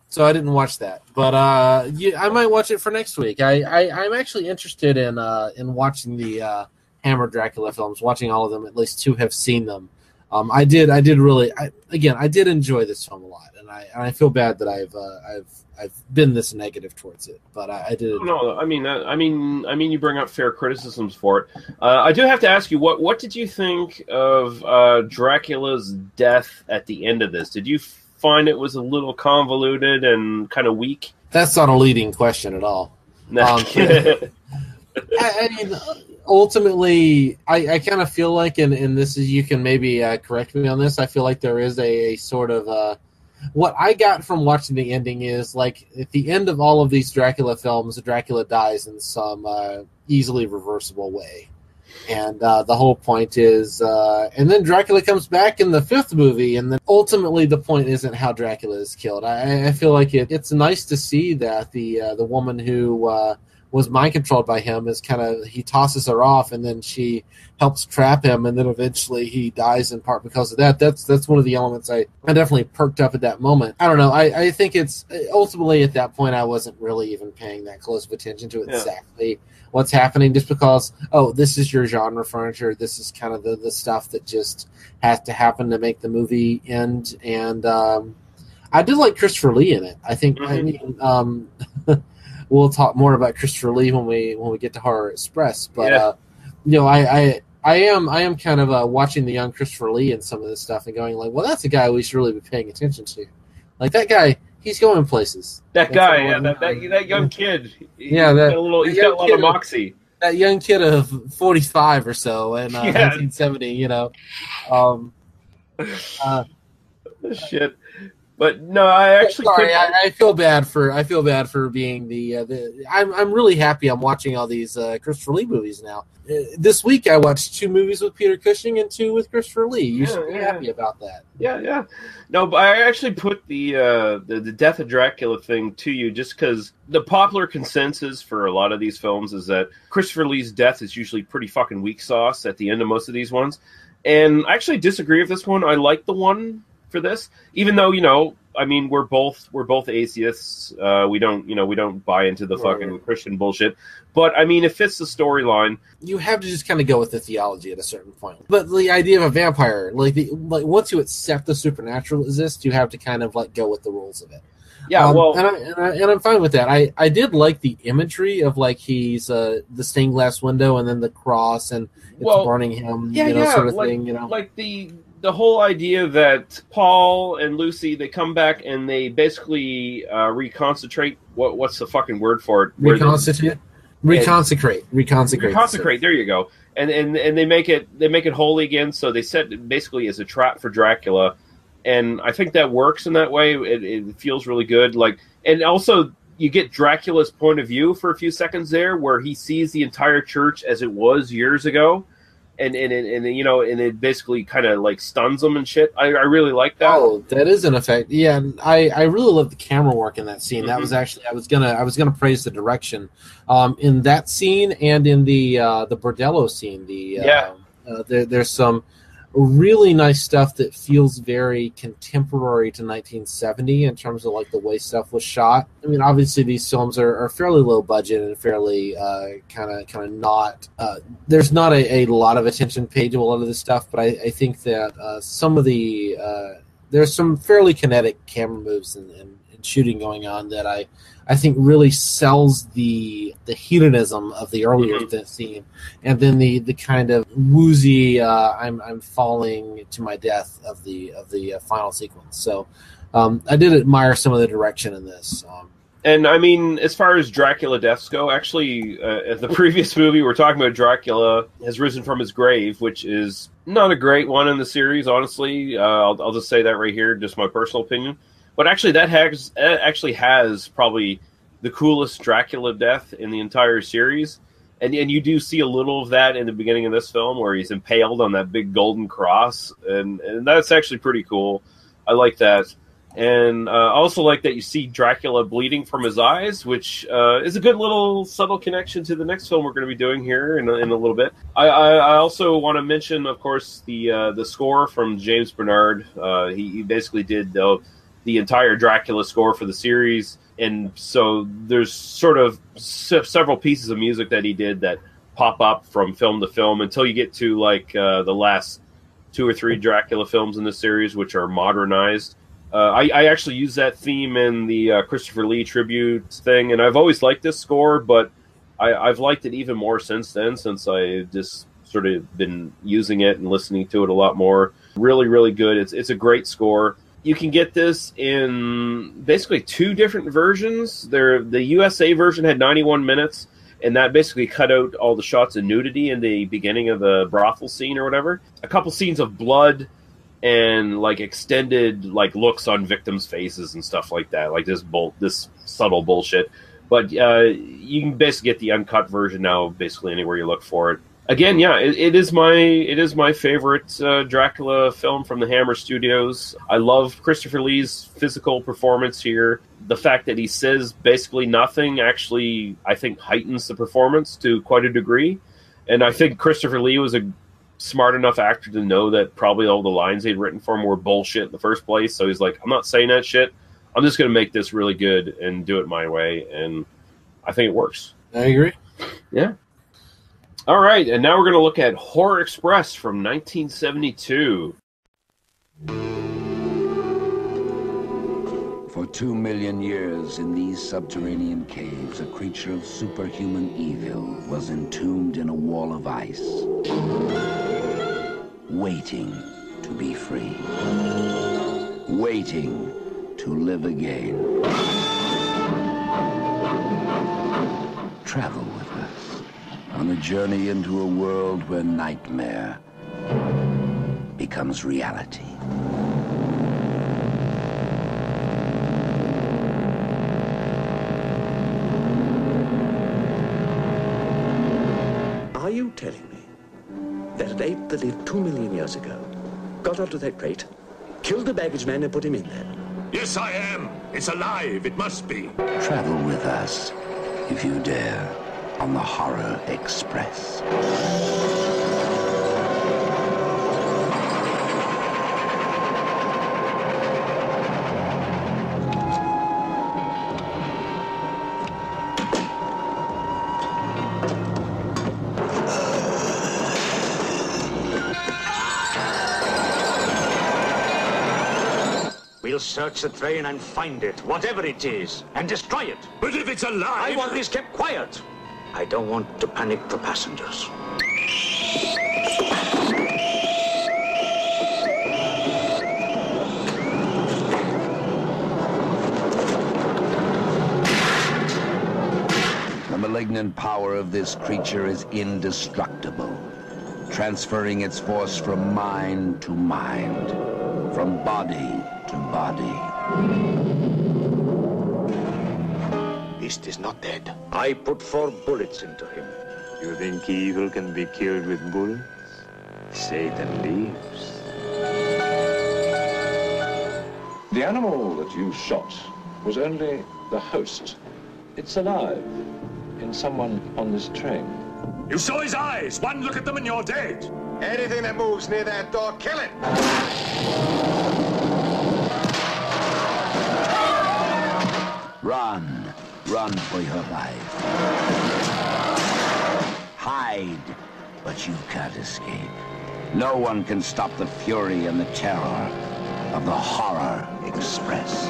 so I didn't watch that. But I might watch it for next week. I'm actually interested in watching the Hammer Dracula films, watching all of them. At least 2 have seen them. I did enjoy this film a lot, and I feel bad that I've been this negative towards it, but I did. No, I mean, you bring up fair criticisms for it. I do have to ask you, what did you think of Dracula's death at the end of this? Did you find it was a little convoluted and kind of weak? That's not a leading question at all. I mean, ultimately, I kind of feel like, and this is, you can maybe correct me on this, I feel like there is a sort of what I got from watching the ending is, like, at the end of all of these Dracula films, Dracula dies in some easily reversible way. And the whole point is, and then Dracula comes back in the 5th movie, and then ultimately the point isn't how Dracula is killed. I feel like it's nice to see that the woman who was mind controlled by him is he tosses her off, and then she helps trap him, and then eventually he dies in part because of that. That's one of the elements I definitely perked up at that moment. I don't know. I think it's ultimately at that point I wasn't really even paying that close of attention to exactly what's happening, just because, this is your genre furniture. This is kind of the stuff that just has to happen to make the movie end. And I did like Christopher Lee in it. I think. Mm-hmm. I mean, we'll talk more about Christopher Lee when we get to Horror Express. But I am kind of watching the young Christopher Lee and some of this stuff and going like, well, that's a guy we should really be paying attention to. Like, that guy, he's going places. That young kid. He's got a lot of moxie. That young kid of 45 or so in 1970. Shit. But no, I actually. Sorry, I feel bad for being the. I'm really happy. I'm watching all these Christopher Lee movies now. This week I watched 2 movies with Peter Cushing and 2 with Christopher Lee. You should be happy about that. Yeah. No, but I actually put the Death of Dracula thing to you just because the popular consensus for a lot of these films is that Christopher Lee's death is usually pretty fucking weak sauce at the end of most of these ones, and I actually disagree with this one. I like the one for this, even though I mean, we're both atheists. We don't buy into the fucking Christian bullshit. But I mean, it fits the storyline. You have to just kind of go with the theology at a certain point. But the idea of a vampire, like once you accept the supernatural exists, you have to kind of go with the rules of it. Yeah, and I'm fine with that. I did like the imagery of he's the stained glass window and then the cross and it's burning him, sort of thing. Like the whole idea that Paul and Lucy, they come back and they basically reconcentrate. What's the fucking word for it? Reconsecrate. There you go. And they make it holy again. So they set it basically as a trap for Dracula, and I think that works in that way. It feels really good. And also you get Dracula's point of view for a few seconds there, where he sees the entire church as it was years ago. And it basically kind of stuns them and shit. I really like that. Oh, that is an effect. Yeah, and I really love the camera work in that scene. Mm-hmm. That was actually I was gonna praise the direction in that scene and in the bordello scene. There's some really nice stuff that feels very contemporary to 1970 in terms of the way stuff was shot. I mean, obviously these films are fairly low budget and fairly kind of not. There's not a lot of attention paid to a lot of this stuff, but I think that some of the there's some fairly kinetic camera moves and shooting going on that I think really sells the hedonism of the earlier scene, and then the kind of woozy I'm falling to my death of the final sequence. So I did admire some of the direction in this. And I mean, as far as Dracula deaths go, actually, the previous movie we're talking about, Dracula has risen from his grave, which is not a great one in the series, honestly. I'll just say that right here, just my personal opinion. But actually, that has probably the coolest Dracula death in the entire series. And you do see a little of that in the beginning of this film, where he's impaled on that big golden cross. And that's actually pretty cool. I like that. And I also like that you see Dracula bleeding from his eyes, which is a good little subtle connection to the next film we're going to be doing here in a little bit. I also want to mention, of course, the score from James Bernard. He basically did the entire Dracula score for the series, and so there's sort of several pieces of music that he did that pop up from film to film until you get to like the last 2 or 3 Dracula films in the series, which are modernized. I actually use that theme in the Christopher Lee tribute thing, and I've always liked this score, but I've liked it even more since then, since I just sort of been using it and listening to it a lot more. Really, really good. It's a great score. You can get this in basically 2 different versions. The USA version had 91 minutes, and that basically cut out all the shots of nudity in the beginning of the brothel scene or whatever. A couple scenes of blood and like extended like looks on victims' faces and stuff like that, like this subtle bullshit. But you can basically get the uncut version now, basically anywhere you look for it. Again, yeah, it is my favorite Dracula film from the Hammer Studios. I love Christopher Lee's physical performance here. The fact that he says basically nothing actually, I think, heightens the performance to quite a degree. And I think Christopher Lee was a smart enough actor to know that probably all the lines they'd written for him were bullshit in the first place. So he's like, I'm not saying that shit. I'm just going to make this really good and do it my way. And I think it works. I agree. Yeah. All right, and now we're going to look at Horror Express from 1972. For 2 million years in these subterranean caves, a creature of superhuman evil was entombed in a wall of ice, waiting to be free, waiting to live again. Travel with us on a journey into a world where nightmare becomes reality. Are you telling me that an ape that lived 2 million years ago got onto that crate, killed the baggage man and put him in there? Yes, I am. It's alive. It must be. Travel with us, if you dare, on the Horror Express. We'll search the train and find it, whatever it is, and destroy it. But if it's alive... I want this kept quiet. I don't want to panic the passengers. The malignant power of this creature is indestructible, transferring its force from mind to mind, from body to body. Beast is not dead. I put 4 bullets into him. You think evil can be killed with bullets? Satan lives. The animal that you shot was only the host. It's alive in someone on this train. You saw his eyes. One look at them and you're dead. Anything that moves near that door, kill it! Run. Run for your life. Hide, but you can't escape. No one can stop the fury and the terror of the Horror Express.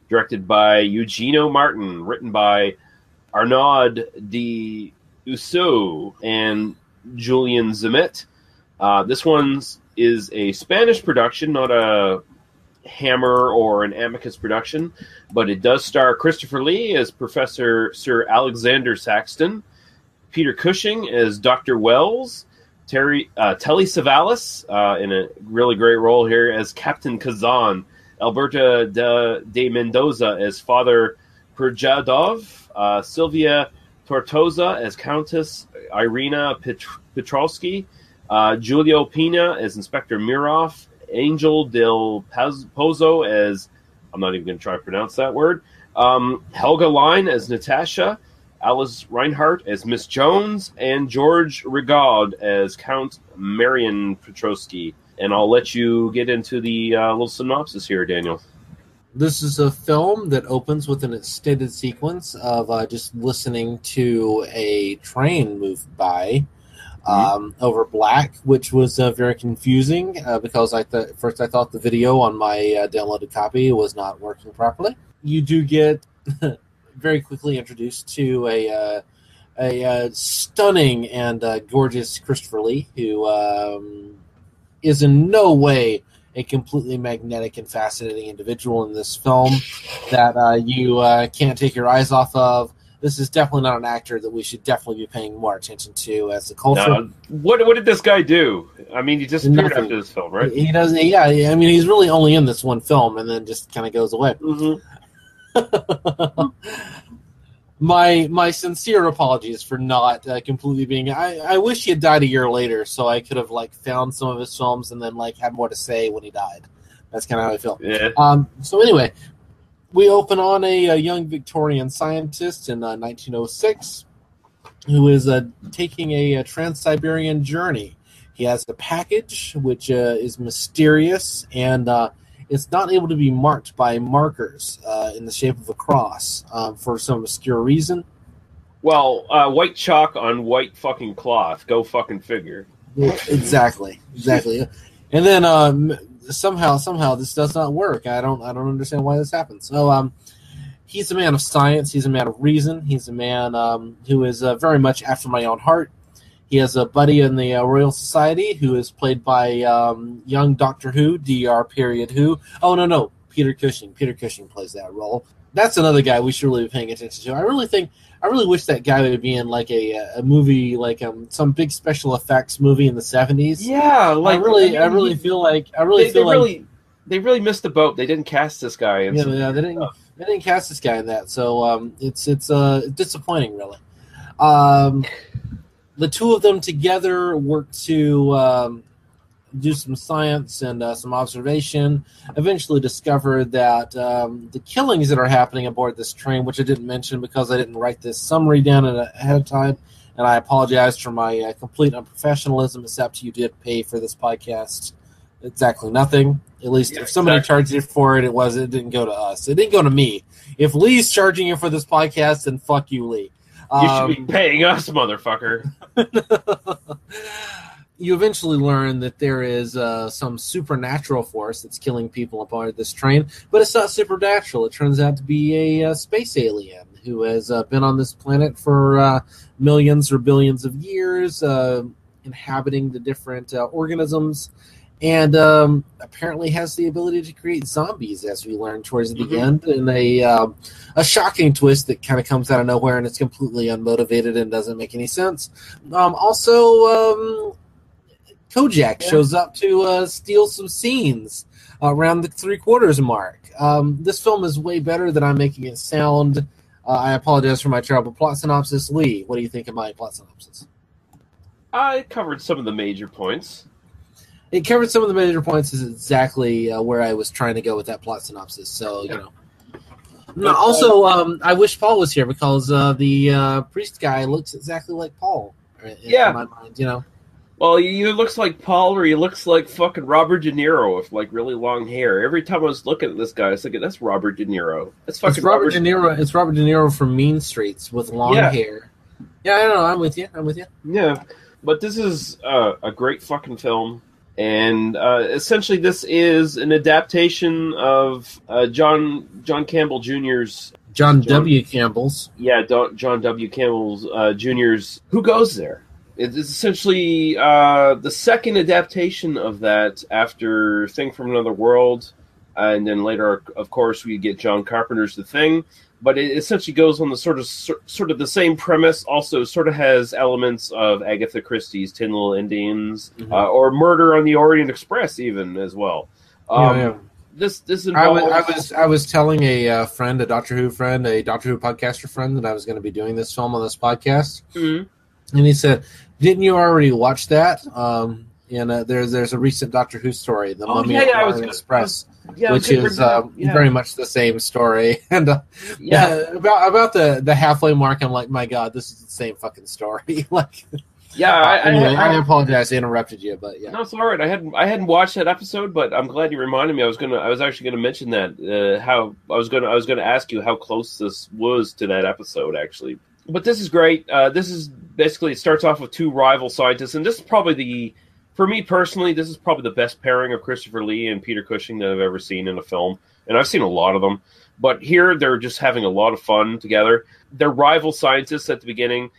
Directed by Eugenio Martín, written by Arnaud de Uso and Julian Zemet. This one is a Spanish production, not a Hammer or an Amicus production, but it does star Christopher Lee as Professor Sir Alexander Saxton, Peter Cushing as Dr. Wells, Telly Savalas in a really great role here as Captain Kazan, Alberta de Mendoza as Father Perjadov, Sylvia Tortosa as Countess Irina Petrovsky, Julio Pina as Inspector Miroff, Angel del Pozo as, I'm not even going to try to pronounce that word, Helga Line as Natasha, Alice Reinhardt as Miss Jones, and George Rigaud as Count Marion Petrovsky. And I'll let you get into the little synopsis here, Daniel. This is a film that opens with an extended sequence of just listening to a train move by over black, which was very confusing because first I thought the video on my downloaded copy was not working properly. You do get very quickly introduced to a stunning and gorgeous Christopher Lee, who is in no way a completely magnetic and fascinating individual in this film that you can't take your eyes off of. This is definitely not an actor that we should definitely be paying more attention to as a culture. What did this guy do? I mean, he disappeared after this film, right? He doesn't. Yeah, I mean, he's really only in this one film and then just kind of goes away. Mm-hmm. My sincere apologies for not completely being. I wish he had died a year later, so I could have found some of his films and then had more to say when he died. That's kind of how I feel. Yeah. So anyway, we open on a young Victorian scientist in 1906 who is taking a Trans-Siberian journey. He has a package which is mysterious and it's not able to be marked by markers in the shape of a cross for some obscure reason. Well, white chalk on white fucking cloth. Go fucking figure. Exactly. And then somehow this does not work. I don't understand why this happens. So he's a man of science. He's a man of reason. He's a man who is very much after my own heart. He has a buddy in the Royal Society who is played by young Doctor Who, Dr. Oh, no, Peter Cushing. Peter Cushing plays that role. That's another guy we should really be paying attention to. I really wish that guy would be in a movie some big special effects movie in the 70s. Yeah, they really missed the boat. They didn't cast this guy. They didn't cast this guy in that. So it's disappointing, really. The two of them together work to do some science and some observation. Eventually discovered that the killings that are happening aboard this train, which I didn't mention because I didn't write this summary down ahead of time, and I apologize for my complete unprofessionalism, except you did pay for this podcast exactly nothing. At least if somebody charged you for it, it didn't go to us. It didn't go to me. If Lee's charging you for this podcast, then fuck you, Lee. You should be paying us, motherfucker. You eventually learn that there is some supernatural force that's killing people aboard this train, but it's not supernatural. It turns out to be a space alien who has been on this planet for millions or billions of years, inhabiting the different organisms, and apparently has the ability to create zombies, as we learn towards the end, in a shocking twist that kind of comes out of nowhere, and it's completely unmotivated and doesn't make any sense. Also, Kojak shows up to steal some scenes around the 3/4 mark. This film is way better than I'm making it sound. I apologize for my terrible plot synopsis. Lee, what do you think of my plot synopsis? I covered some of the major points. It covered some of the major points is exactly where I was trying to go with that plot synopsis. So, you know. No, also, I wish Paul was here because the priest guy looks exactly like Paul. In my mind, you know. Well, he either looks like Paul or he looks like fucking Robert De Niro with like really long hair. Every time I was looking at this guy, I was thinking, that's Robert De Niro. That's fucking It's Robert De Niro. It's Robert De Niro from Mean Streets with long hair. Yeah, I don't know. I'm with you. Yeah, but this is a great fucking film. And essentially this is an adaptation of John Campbell Jr.'s... John W. Campbell's. Yeah, John W. Campbell's Jr.'s Who Goes There? It's essentially the second adaptation of that after Thing from Another World, and then later, of course, we get John Carpenter's The Thing. But it essentially goes on the sort of the same premise. Also, sort of has elements of Agatha Christie's Tin Little Indians or Murder on the Orient Express, even as well. This involves... I was telling a friend, a Doctor Who friend, a Doctor Who podcaster friend, that I was going to be doing this film on this podcast. Mm-hmm. And he said, "Didn't you already watch that?" There's a recent Doctor Who story, The Mummy of the Orient Express, which is very much the same story. And about the halfway mark, I'm like, my God, this is the same fucking story. Like, I apologize, I interrupted you, but yeah, no, it's all right. I hadn't watched that episode, but I'm glad you reminded me. I was actually gonna mention that how I was gonna ask you how close this was to that episode, actually. But this is great. This is basically, it starts off with two rival scientists, and this is probably for me personally, this is probably the best pairing of Christopher Lee and Peter Cushing that I've ever seen in a film. And I've seen a lot of them. But here, they're just having a lot of fun together. They're rival scientists at the beginning.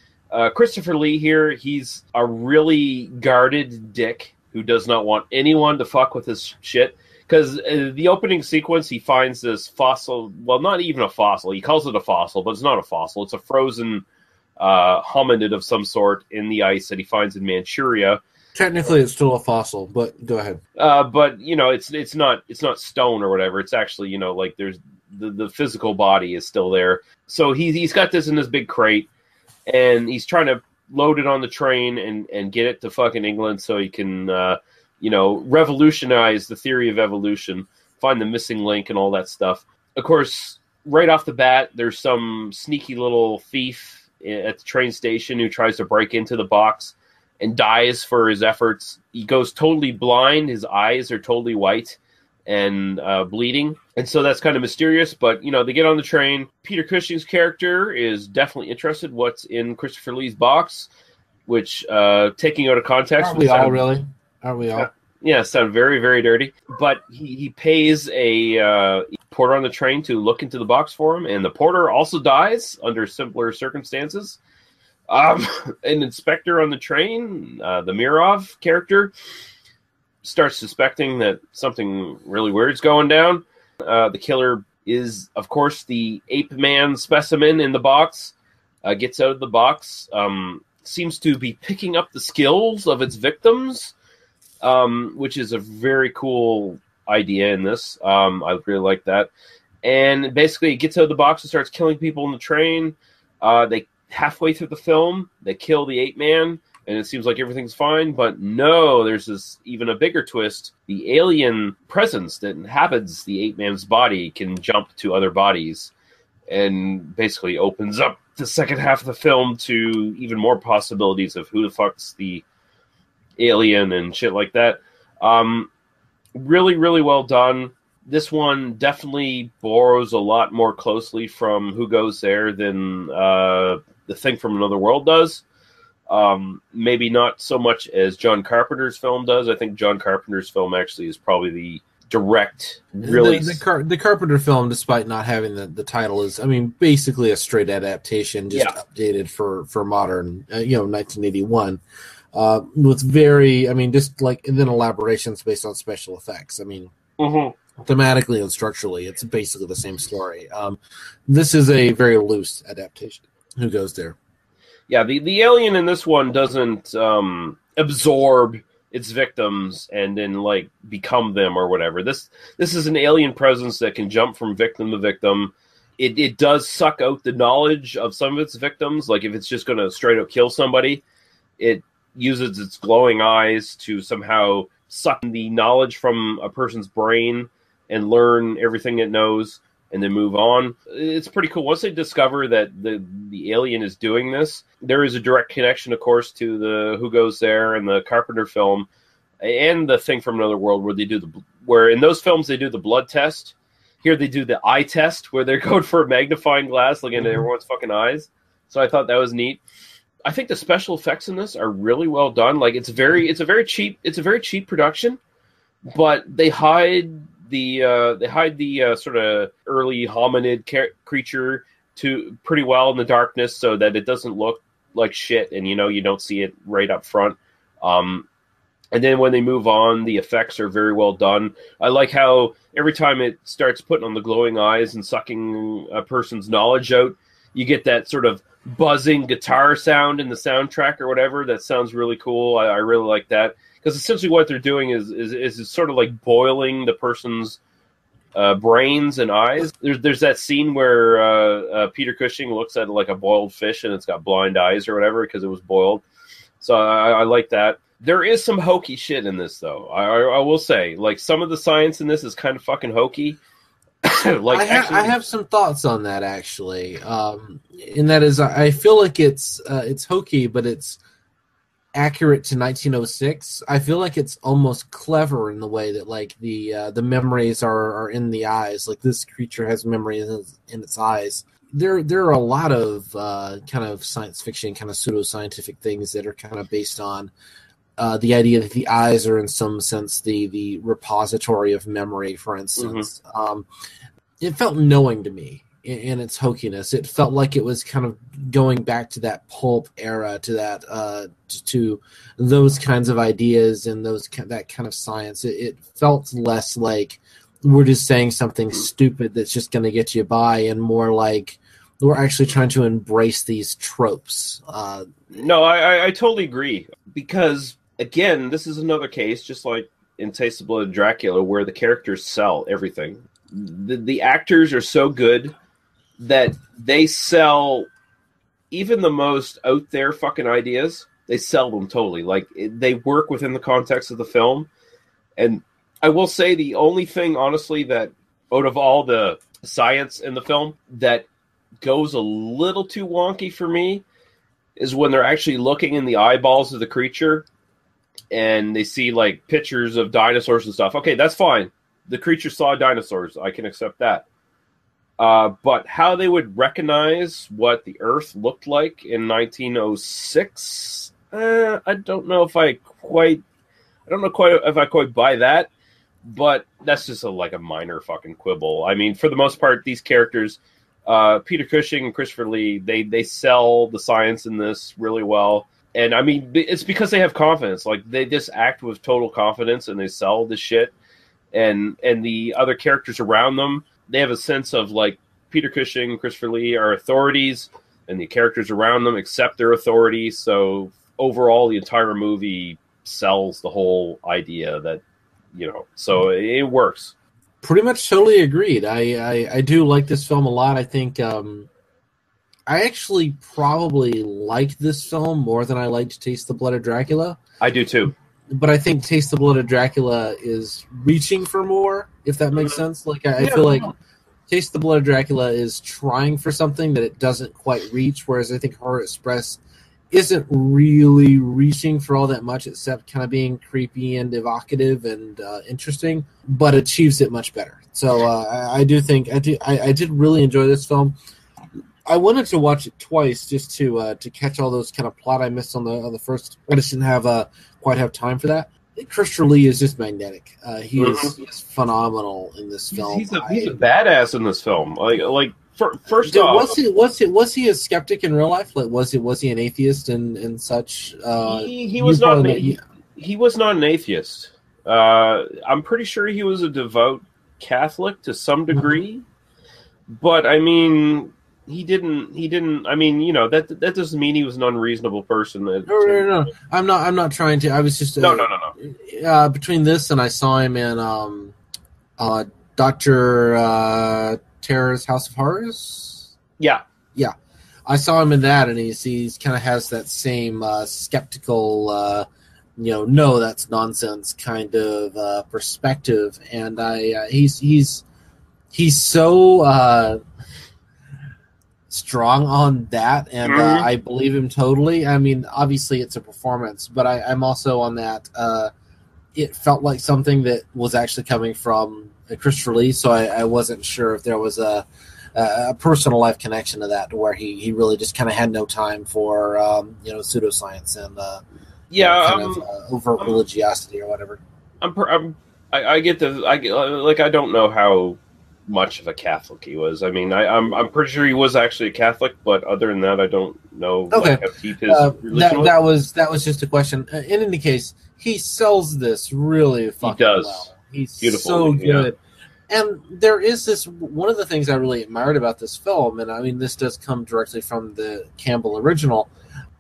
Christopher Lee here, he's a really guarded dick who does not want anyone to fuck with his shit. Because the opening sequence, he finds this fossil, well, not even a fossil. He calls it a fossil, but it's not a fossil. It's a frozen hominid of some sort in the ice that he finds in Manchuria. Technically, it's still a fossil, but go ahead. But it's not stone or whatever. It's actually like there's the physical body is still there. So he's got this in this big crate, and he's trying to load it on the train and get it to fucking England so he can revolutionize the theory of evolution, find the missing link and all that stuff. Of course, right off the bat, there's some sneaky little thief at the train station who tries to break into the box and dies for his efforts. He goes totally blind. His eyes are totally white and bleeding. And so that's kind of mysterious. But, they get on the train. Peter Cushing's character is definitely interested what's in Christopher Lee's box, which, taking out of context... Aren't we all, really? Aren't we all? Yeah, sound very, very dirty. But he pays a porter on the train to look into the box for him. And the porter also dies under simpler circumstances. An inspector on the train, the Mirov character, starts suspecting that something really weird's going down. The killer is, of course, the ape man specimen in the box. Gets out of the box, seems to be picking up the skills of its victims, which is a very cool idea in this. I really like that. And basically, it gets out of the box and starts killing people on the train. They halfway through the film, they kill the ape man, and it seems like everything's fine, but no, there's this even a bigger twist. The alien presence that inhabits the ape man's body can jump to other bodies, and basically opens up the second half of the film to even more possibilities of who the fuck's the alien and shit like that. Really, really well done. This one definitely borrows a lot more closely from Who Goes There than The Thing from Another World does. Maybe not so much as John Carpenter's film does. I think John Carpenter's film actually is probably the direct, really... The Carpenter film, despite not having the title, is, basically a straight adaptation, just updated for modern, 1981. With very, just like, and then elaborations based on special effects. Thematically and structurally, it's basically the same story. This is a very loose adaptation. Who Goes There? Yeah, the alien in this one doesn't absorb its victims and then become them or whatever. This is an alien presence that can jump from victim to victim. It does suck out the knowledge of some of its victims. Like if it's just going to straight up kill somebody, it uses its glowing eyes to somehow suck the knowledge from a person's brain and learn everything it knows and then move on. It's pretty cool. Once they discover that the alien is doing this, there is a direct connection, of course, to the Who Goes There and the Carpenter film, and the Thing from Another World, where in those films they do the blood test. Here they do the eye test, where they're going for a magnifying glass, looking at everyone's fucking eyes. So I thought that was neat. I think the special effects in this are really well done. Like it's a very cheap production, but they hide the sort of early hominid creature pretty well in the darkness, so that it doesn't look like shit, and you don't see it right up front. And then when they move on, the effects are very well done. I like how every time it starts putting on the glowing eyes and sucking a person's knowledge out, you get that sort of buzzing guitar sound in the soundtrack or whatever. That sounds really cool. I really like that. Because essentially what they're doing is sort of like boiling the person's brains and eyes. There's that scene where Peter Cushing looks at like a boiled fish and it's got blind eyes or whatever because it was boiled. So I like that. There is some hokey shit in this, though. I will say, like, some of the science in this is kind of fucking hokey. I have some thoughts on that, actually. And that is, I feel like it's hokey, but it's accurate to 1906. I feel like it's almost clever in the way that, like, the memories are in the eyes. Like, this creature has memories in its eyes. There are a lot of kind of science fiction, kind of pseudoscientific things that are kind of based on the idea that the eyes are in some sense the repository of memory, for instance. Mm-hmm. It felt knowing to me in its hokiness. It felt like it was kind of going back to that pulp era, to that to those kinds of ideas and that kind of science. It felt less like we're just saying something stupid that's just going to get you by, and more like we're actually trying to embrace these tropes. No, I totally agree, because again, this is another case, just like in Taste of Blood of Dracula, where the characters sell everything. The actors are so good that they sell even the most out there fucking ideas. They sell them totally. Like, they work within the context of the film. And I will say the only thing, honestly, that out of all the science in the film that goes a little too wonky for me is when they're actually looking in the eyeballs of the creature and they see, like, pictures of dinosaurs and stuff. Okay, that's fine. The creature saw dinosaurs. I can accept that. But how they would recognize what the Earth looked like in 1906, I don't know if I quite buy that. But that's just a minor fucking quibble. I mean, for the most part, these characters, Peter Cushing and Christopher Lee, they sell the science in this really well. And I mean, it's because they have confidence. Like, they just act with total confidence and they sell the shit. And the other characters around them, they have a sense of, like, Peter Cushing and Christopher Lee are authorities, and the characters around them accept their authority. So overall, the entire movie sells the whole idea that, so it works. Pretty much totally agreed. I do like this film a lot. I think I actually probably liked this film more than I liked Taste the Blood of Dracula. I do too. But I think Taste the Blood of Dracula is reaching for more, if that makes sense. Like, I feel like Taste the Blood of Dracula is trying for something that it doesn't quite reach, whereas I think Horror Express isn't really reaching for all that much, except kind of being creepy and evocative and interesting, but achieves it much better. So I did really enjoy this film. I wanted to watch it twice just to catch all those kind of plot I missed on the first. I just didn't quite have time for that. Christopher Lee is just magnetic. He is phenomenal in this film. He's a badass in this film. First off, was he a skeptic in real life? Like, was he an atheist and such? He was not. He was not an atheist. I'm pretty sure he was a devout Catholic to some degree, but I mean, he didn't. I mean, that doesn't mean he was an unreasonable person. No. I'm not trying to. I was just no. Between this and I saw him in Dr. Terror's House of Horrors. Yeah. I saw him in that, and he's kind of has that same skeptical, no, that's nonsense kind of perspective. And he's he's so strong on that, and I believe him totally. I mean, obviously it's a performance, but I'm also on that. It felt like something that was actually coming from Christopher Lee, so I wasn't sure if there was a personal life connection to that, to where he really just kind of had no time for pseudoscience and overt religiosity or whatever. I don't know how much of a Catholic he was. I mean, I'm pretty sure he was actually a Catholic, but other than that, I don't know. Okay, how deep his religion was. That was just a question. In any case, he sells this really fucking well. He's beautiful, so good. Yeah. And there is this, one of the things I really admired about this film, and I mean, this does come directly from the Campbell original.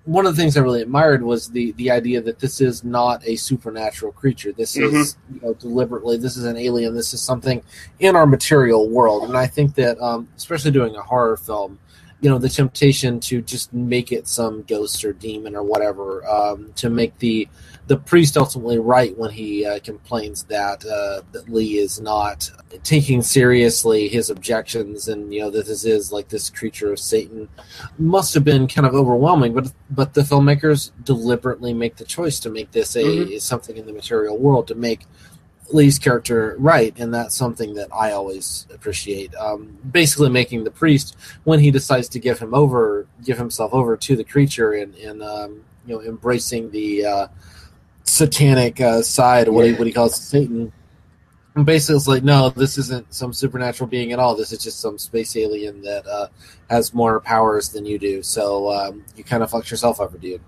One of the things I really admired was the idea that this is not a supernatural creature. This is deliberately, this is an alien. This is something in our material world. And I think that, especially doing a horror film, the temptation to just make it some ghost or demon or whatever, to make the priest ultimately right when he complains that Lee is not taking seriously his objections, and that this is like this creature of Satan, must have been kind of overwhelming. But the filmmakers deliberately make the choice to make this something in the material world, to make Lee's character right, and that's something that I always appreciate. Basically, making the priest, when he decides to give himself over to the creature, and embracing the satanic side, what he calls Satan. And basically, it's like, no, this isn't some supernatural being at all. This is just some space alien that has more powers than you do. So you kind of fucked yourself over, dude.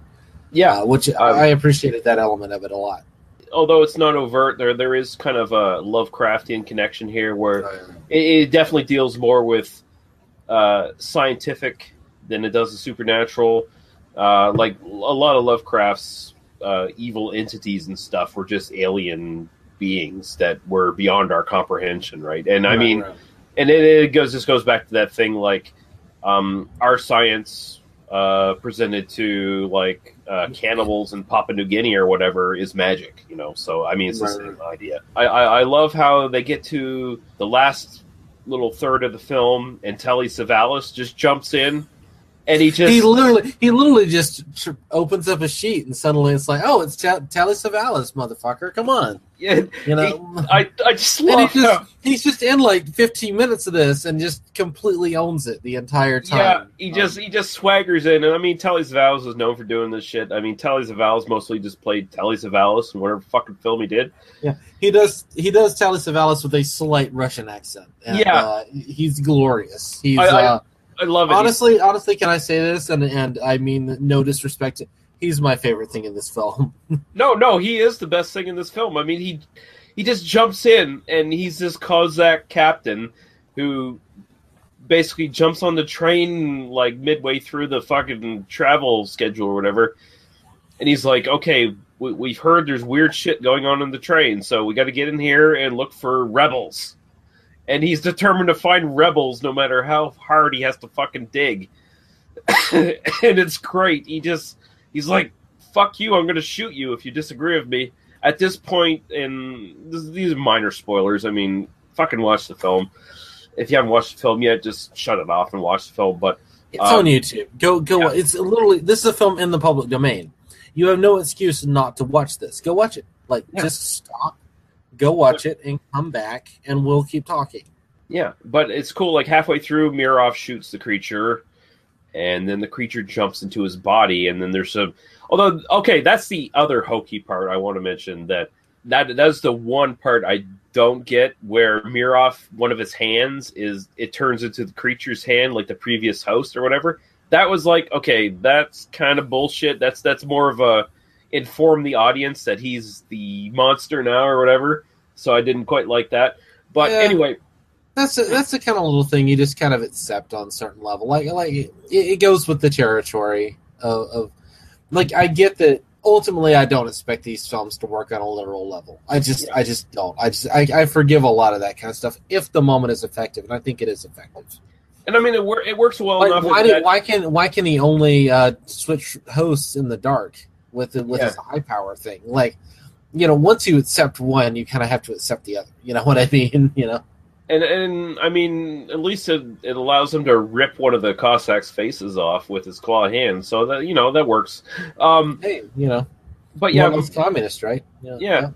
Yeah, which I appreciated that element of it a lot. Although it's not overt, there is kind of a Lovecraftian connection here, where it definitely deals more with scientific than it does the supernatural. Like a lot of Lovecraft's evil entities and stuff were just alien beings that were beyond our comprehension, right? And I mean, and it goes back to that thing, like our science presented to like cannibals in Papua New Guinea or whatever is magic, So I mean, it's the same idea. I love how they get to the last little third of the film, and Telly Savalas just jumps in. And he literally just opens up a sheet, and suddenly it's like, oh, it's Telly Savalas, motherfucker! Come on, yeah. I just love he's just in like 15 minutes of this, and just completely owns it the entire time. Yeah, he just swaggers in, and I mean, Telly Savalas is known for doing this shit. I mean, Telly Savalas mostly just played Telly Savalas in whatever fucking film he did. Yeah, he does Telly Savalas with a slight Russian accent. And, he's glorious. He's. I love it. Honestly, can I say this? And I mean no disrespect. He's my favorite thing in this film. No, he is the best thing in this film. I mean, he just jumps in, and he's this Cossack captain who basically jumps on the train like midway through the fucking travel schedule or whatever. And he's like, okay, we've heard there's weird shit going on in the train, so we got to get in here and look for rebels. And he's determined to find rebels no matter how hard he has to fucking dig. And it's great. He's like, fuck you, I'm going to shoot you if you disagree with me. At this point, and these are minor spoilers, I mean, fucking watch the film. If you haven't watched the film yet, just shut it off and watch the film. But it's on YouTube. Go. Yeah. It's literally, this is a film in the public domain. You have no excuse not to watch this. Go watch it. Just stop. Go watch it and come back, and we'll keep talking. Yeah, but it's cool. Like halfway through, Mirov shoots the creature, and then the creature jumps into his body, and then there's some. Although, okay, that's the other hokey part I want to mention. That's the one part I don't get, where Mirov, one of his hands it turns into the creature's hand, like the previous host or whatever. That was like, okay, that's kind of bullshit. That's more of a inform the audience that he's the monster now or whatever. So I didn't quite like that. But anyway, that's the kind of little thing you just kind of accept on a certain level. Like it goes with the territory of I get that ultimately I don't expect these films to work on a literal level. I just don't. I forgive a lot of that kind of stuff if the moment is effective, and I think it is effective. And I mean, it works well enough. Why can he only switch hosts in the dark with his high power thing? Like, once you accept one, you kind of have to accept the other. You know what I mean? And I mean, at least it allows him to rip one of the Cossacks' faces off with his claw hand, so that that works. Hey, but yeah, it's communist, right? Yeah.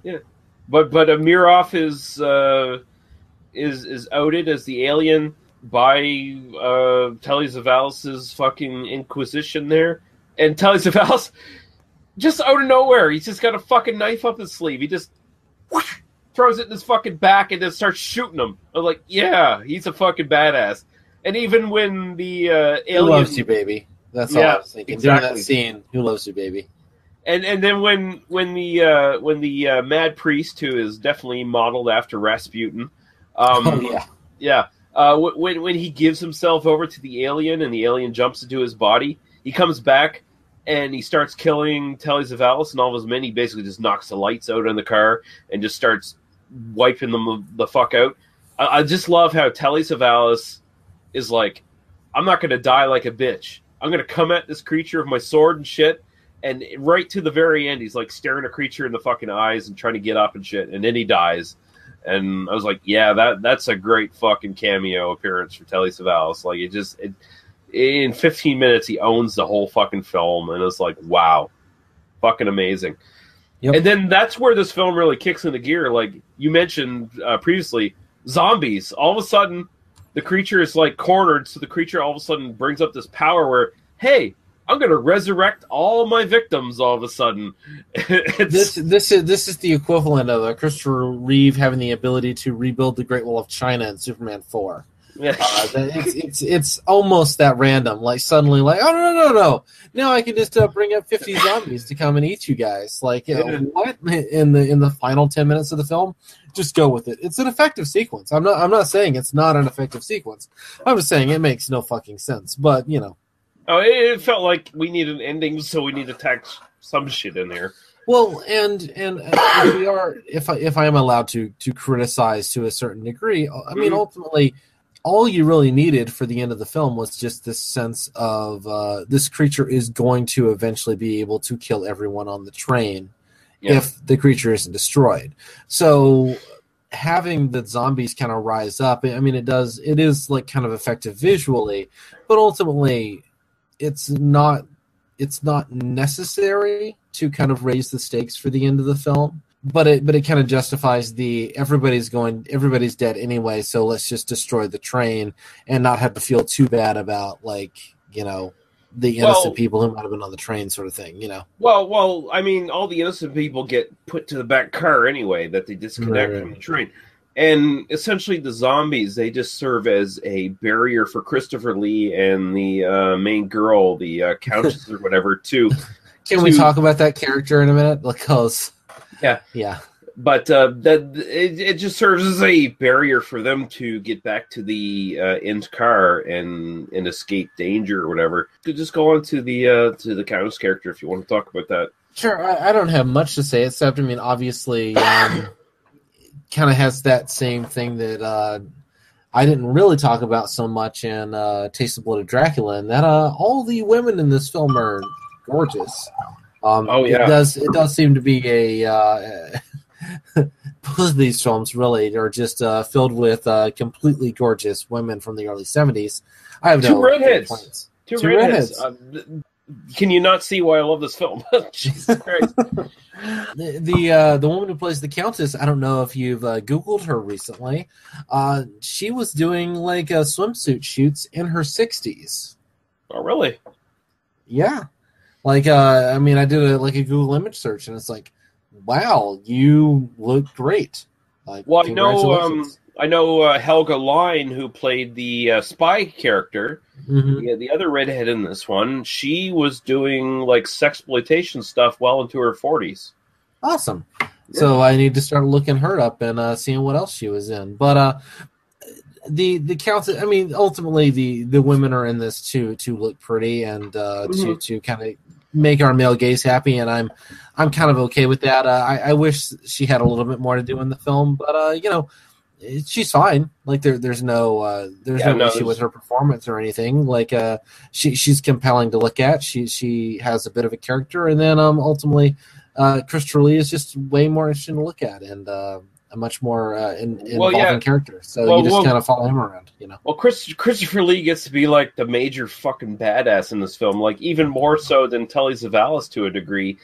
But Amirov is outed as the alien by Telly Savalas' fucking Inquisition there, and Telly Savalas just out of nowhere, he's just got a fucking knife up his sleeve. He just throws it in his fucking back and then starts shooting him. I'm like, yeah, he's a fucking badass. And even when the alien... Who loves you, baby? That's all I was thinking. Exactly. During that scene, who loves you, baby? And then when the Mad Priest, who is definitely modeled after Rasputin... when he gives himself over to the alien and the alien jumps into his body, he comes back and he starts killing Telly Savalas and all of his men. He basically just knocks the lights out on the car and just starts wiping them the fuck out. I just love how Telly Savalas is like, I'm not going to die like a bitch. I'm going to come at this creature with my sword and shit. And right to the very end, he's like staring a creature in the fucking eyes and trying to get up and shit. And then he dies. And I was like, yeah, that's a great fucking cameo appearance for Telly Savalas. Like, in 15 minutes, he owns the whole fucking film. And it's like, wow, fucking amazing. Yep. And then that's where this film really kicks into gear. Like you mentioned previously, zombies. All of a sudden, the creature is like cornered. So the creature all of a sudden brings up this power where, hey, I'm going to resurrect all my victims all of a sudden. This is the equivalent of Christopher Reeve having the ability to rebuild the Great Wall of China in Superman 4. Yeah. It's almost that random. Like suddenly, like, oh no! Now I can just bring up 50 zombies to come and eat you guys. Like, what in the final 10 minutes of the film? Just go with it. It's an effective sequence. I'm not saying it's not an effective sequence. I'm just saying it makes no fucking sense. But Oh, it felt like we need an ending, so we need to tack some shit in there. Well, and if I am allowed to criticize to a certain degree, I mean, ultimately, all you really needed for the end of the film was just this sense of this creature is going to eventually be able to kill everyone on the train if the creature isn't destroyed. So having the zombies kind of rise up, I mean, it is like kind of effective visually, but ultimately it's not necessary to kind of raise the stakes for the end of the film. But it kind of justifies everybody's dead anyway, so let's just destroy the train and not have to feel too bad about the innocent people who might have been on the train, sort of thing, Well, I mean, all the innocent people get put to the back car anyway, that they disconnect from the train. And essentially the zombies, they just serve as a barrier for Christopher Lee and the main girl, the Countess or whatever, Can we talk about that character in a minute? Because... Yeah. But it just serves as a barrier for them to get back to the end car and escape danger or whatever. Just go on to the Countess character if you want to talk about that. Sure, I don't have much to say except, I mean, obviously, kind of has that same thing that I didn't really talk about so much in Taste of Blood of Dracula, and that all the women in this film are gorgeous. It does seem to be both of these films really are just filled with completely gorgeous women from the early 70s. I have two redheads. Two redheads. Can you not see why I love this film? Jesus Christ. The woman who plays the Countess, I don't know if you've Googled her recently. She was doing like swimsuit shoots in her 60s. Oh, really? Yeah. Like, I mean, I did a Google image search, and it's like, wow, you look great. Like, well, I know Helga Line, who played the spy character, the other redhead in this one. She was doing like sexploitation stuff well into her 40s. Awesome. Yeah. So I need to start looking her up and seeing what else she was in. But the Countess, I mean, ultimately the women are in this to look pretty and to kind of make our male gaze happy, and I'm kind of okay with that. I wish she had a little bit more to do in the film, but she's fine. Like there's no issue with her performance or anything. Like she's compelling to look at. She has a bit of a character, and then ultimately Christopher Lee is just way more interesting to look at, and a much more involving character. So you just kind of follow him around, you know. Well, Christopher Lee gets to be like the major fucking badass in this film, like even more so than Telly Savalas to a degree.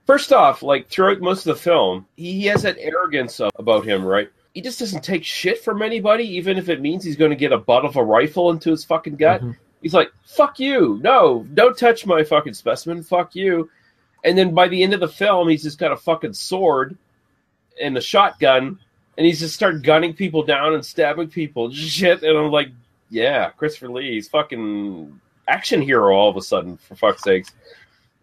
First off, like throughout most of the film, he has that arrogance about him, right? He just doesn't take shit from anybody, even if it means he's going to get a butt of a rifle into his fucking gut. Mm-hmm. He's like, fuck you. No, don't touch my fucking specimen. Fuck you. And then by the end of the film, he's just got a fucking sword and a shotgun, and he's just start gunning people down and stabbing people. Shit. And I'm like, yeah, Christopher Lee, he's fucking action hero all of a sudden, for fuck's sakes.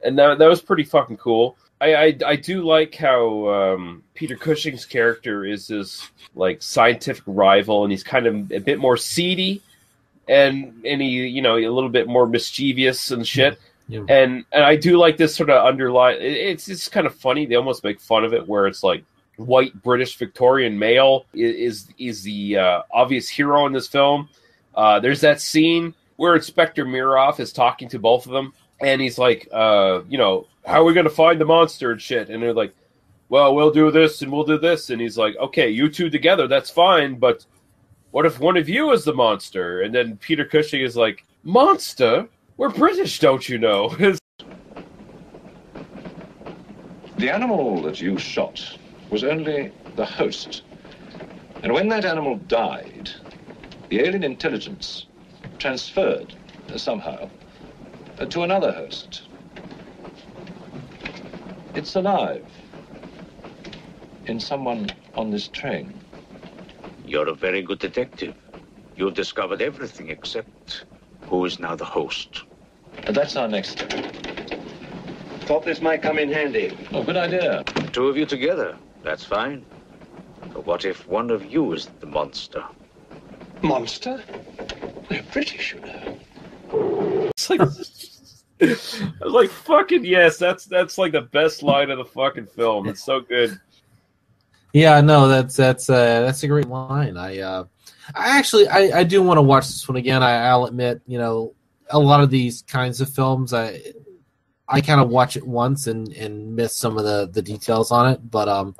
And that was pretty fucking cool. I do like how Peter Cushing's character is this like scientific rival, and he's kind of a bit more seedy, and he, you know, a little bit more mischievous and shit. Yeah. And I do like this sort of underline. It's kind of funny. They almost make fun of it, where it's like white British Victorian male is the obvious hero in this film. There's that scene where Inspector Miroff is talking to both of them, and he's like, you know, how are we going to find the monster and shit? And they're like, well, we'll do this and we'll do this. And he's like, okay, you two together, that's fine, but what if one of you is the monster? And then Peter Cushing is like, monster? We're British, don't you know? The animal that you shot was only the host. And when that animal died, the alien intelligence transferred somehow to another host. It's alive in someone on this train. You're a very good detective. You've discovered everything except who is now the host. And that's our next step. Thought this might come in handy. Oh, good idea. Two of you together, that's fine. But what if one of you is the monster? Monster? We're British, you know. It's like, I was like, fucking yes, that's like the best line of the fucking film. It's so good. Yeah, no, that's a great line. I do want to watch this one again. I'll admit, you know, a lot of these kinds of films, I kind of watch it once and miss some of the details on it, but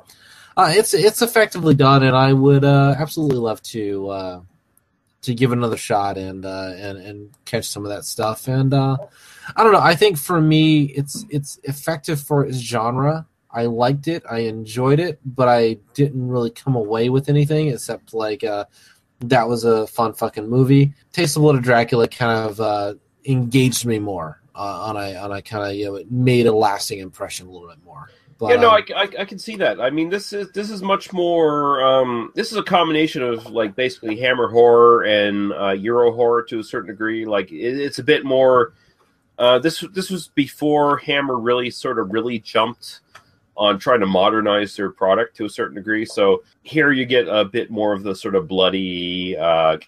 it's effectively done, and I would absolutely love to give it another shot and catch some of that stuff. And I don't know. I think for me, it's effective for its genre. I liked it. I enjoyed it, but I didn't really come away with anything except like that was a fun fucking movie. Taste of Blood of Dracula kind of engaged me more on a kind of, you know, it made a lasting impression a little bit more. But, yeah, no, I can see that. I mean, this is much more. This is a combination of like basically Hammer horror and Euro horror to a certain degree. Like it's a bit more. This was before Hammer really jumped on trying to modernize their product to a certain degree. So here you get a bit more of the sort of bloody,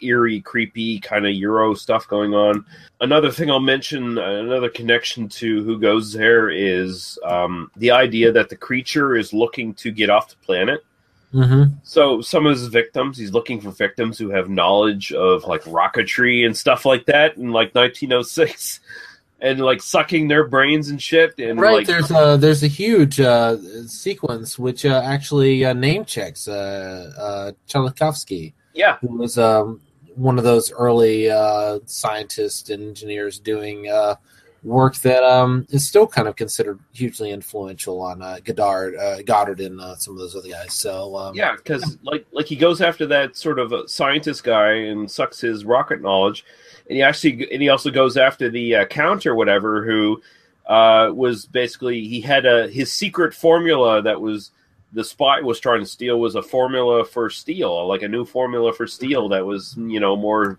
eerie, creepy kind of Euro stuff going on. Another thing I'll mention, another connection to Who Goes There is the idea that the creature is looking to get off the planet. Mm-hmm. So some of his victims, he's looking for victims who have knowledge of like rocketry and stuff like that in like 1906. And like sucking their brains and shit, and right, like, there's a huge sequence which actually name checks Tchaikovsky, yeah, who was one of those early scientists and engineers doing work that is still kind of considered hugely influential on Goddard and some of those other guys. So yeah, because like he goes after that sort of scientist guy and sucks his rocket knowledge. And he also goes after the Count or whatever, who was basically, he had his secret formula that was the spy was trying to steal, was a formula for steel, like a new formula for steel that was, you know, more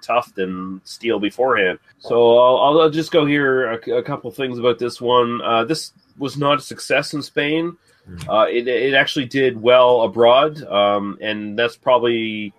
tough than steel beforehand. So I'll just go here a couple things about this one. This was not a success in Spain. It actually did well abroad, and that's probably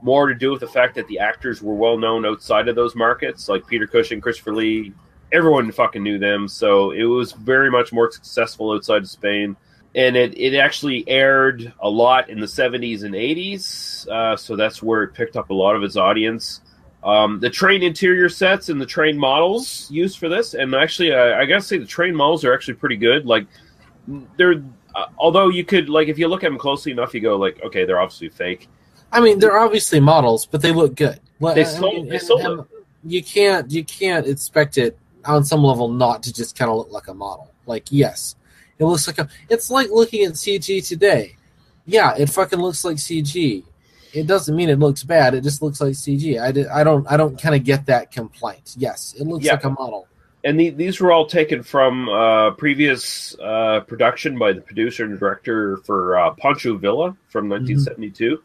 more to do with the fact that the actors were well known outside of those markets, like Peter Cushing, Christopher Lee. Everyone fucking knew them, so it was very much more successful outside of Spain. And it actually aired a lot in the 70s and 80s, so that's where it picked up a lot of its audience. The train interior sets and the train models used for this, and actually, I gotta say, the train models are actually pretty good. Like, Although you could, like, if you look at them closely enough, you go, like, okay, they're obviously fake. I mean, they're obviously models, but they look good. They sold it. You can't expect it on some level not to just kind of look like a model. Like, yes, it looks like it's like looking at CG today. Yeah, it fucking looks like CG. It doesn't mean it looks bad. It just looks like CG. I don't kind of get that complaint. Yes, it looks like a model. And these were all taken from previous production by the producer and director for Pancho Villa from 1972,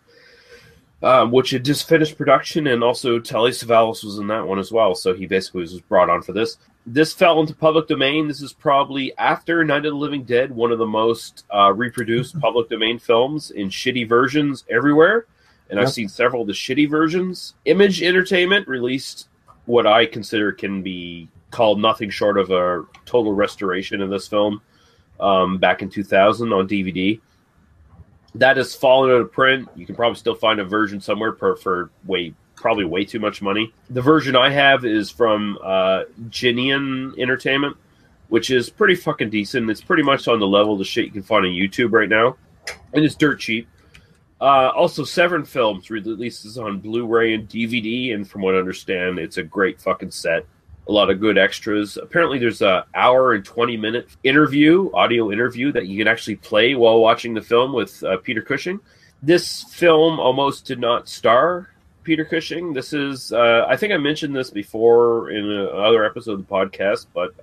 which had just finished production, and also Telly Savalas was in that one as well. So he basically was brought on for this. This fell into public domain. This is probably, after Night of the Living Dead, one of the most reproduced public domain films in shitty versions everywhere. And I've seen several of the shitty versions. Image Entertainment released what I consider can be called nothing short of a total restoration of this film back in 2000 on DVD. That has fallen out of print. You can probably still find a version somewhere for probably way too much money. The version I have is from Genian Entertainment, which is pretty fucking decent. It's pretty much on the level of the shit you can find on YouTube right now, and it's dirt cheap. Also, Severn Films releases on Blu-ray and DVD, and from what I understand, it's a great fucking set. A lot of good extras. Apparently, there's a hour and 20-minute audio interview that you can actually play while watching the film with Peter Cushing. This film almost did not star Peter Cushing. This is, I think I mentioned this before in another episode of the podcast, but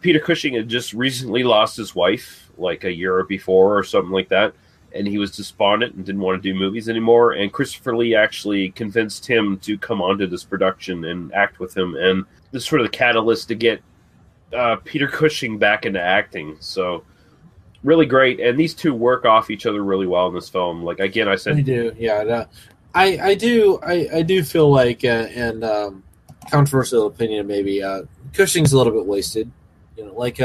Peter Cushing had just recently lost his wife, like a year before or something like that. And he was despondent and didn't want to do movies anymore. And Christopher Lee actually convinced him to come onto this production and act with him. And this is sort of the catalyst to get Peter Cushing back into acting. So really great. And these two work off each other really well in this film. Like, again, I said... They do, yeah. I do feel like, and controversial opinion maybe, Cushing's a little bit wasted. You know, like...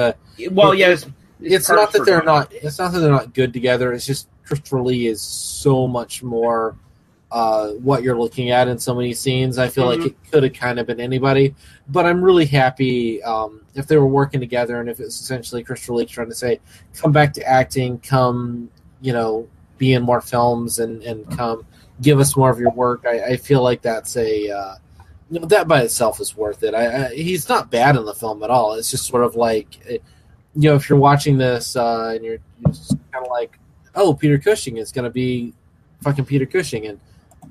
well, yes... It's not that they're not. It's not that they're not good together. It's just Christopher Lee is so much more what you're looking at in so many scenes. I feel like it could have kind of been anybody, but I'm really happy if they were working together, and if it's essentially Christopher Lee trying to say, "Come back to acting, come, be in more films, and come give us more of your work." I feel like that's that by itself is worth it. He's not bad in the film at all. It's just sort of like. If you're watching this and you're just kind of like, oh, Peter Cushing is going to be fucking Peter Cushing, and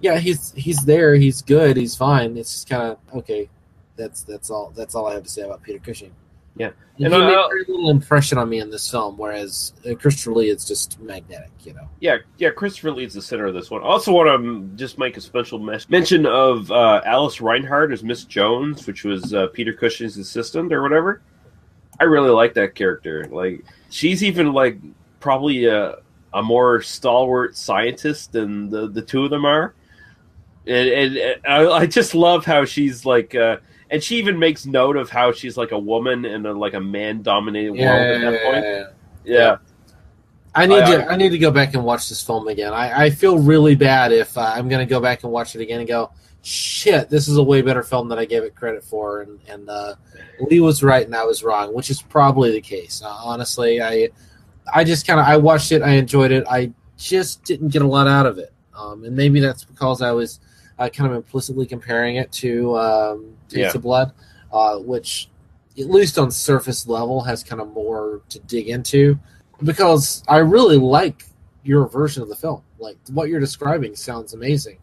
yeah, he's there, he's good, he's fine. It's just kind of okay. That's all I have to say about Peter Cushing. Yeah, and he made a very little impression on me in this film, whereas Christopher Lee is just magnetic. Yeah, Christopher Lee is the center of this one. Also, want to just make a special mention of Alice Reinhardt as Miss Jones, which was Peter Cushing's assistant or whatever. I really like that character. Like, she's even like probably a more stalwart scientist than the two of them are, and I just love how she's like, and she even makes note of how she's like a woman in a man-dominated world at that point. Yeah. I need to go back and watch this film again. I feel really bad if I'm going to go back and watch it again and go, shit, this is a way better film than I gave it credit for, and Lee was right and I was wrong, which is probably the case. Honestly, I just I watched it, I enjoyed it, I just didn't get a lot out of it, and maybe that's because I was kind of implicitly comparing it to Blood, which at least on surface level has kind of more to dig into, because I really like your version of the film. Like, what you're describing sounds amazing.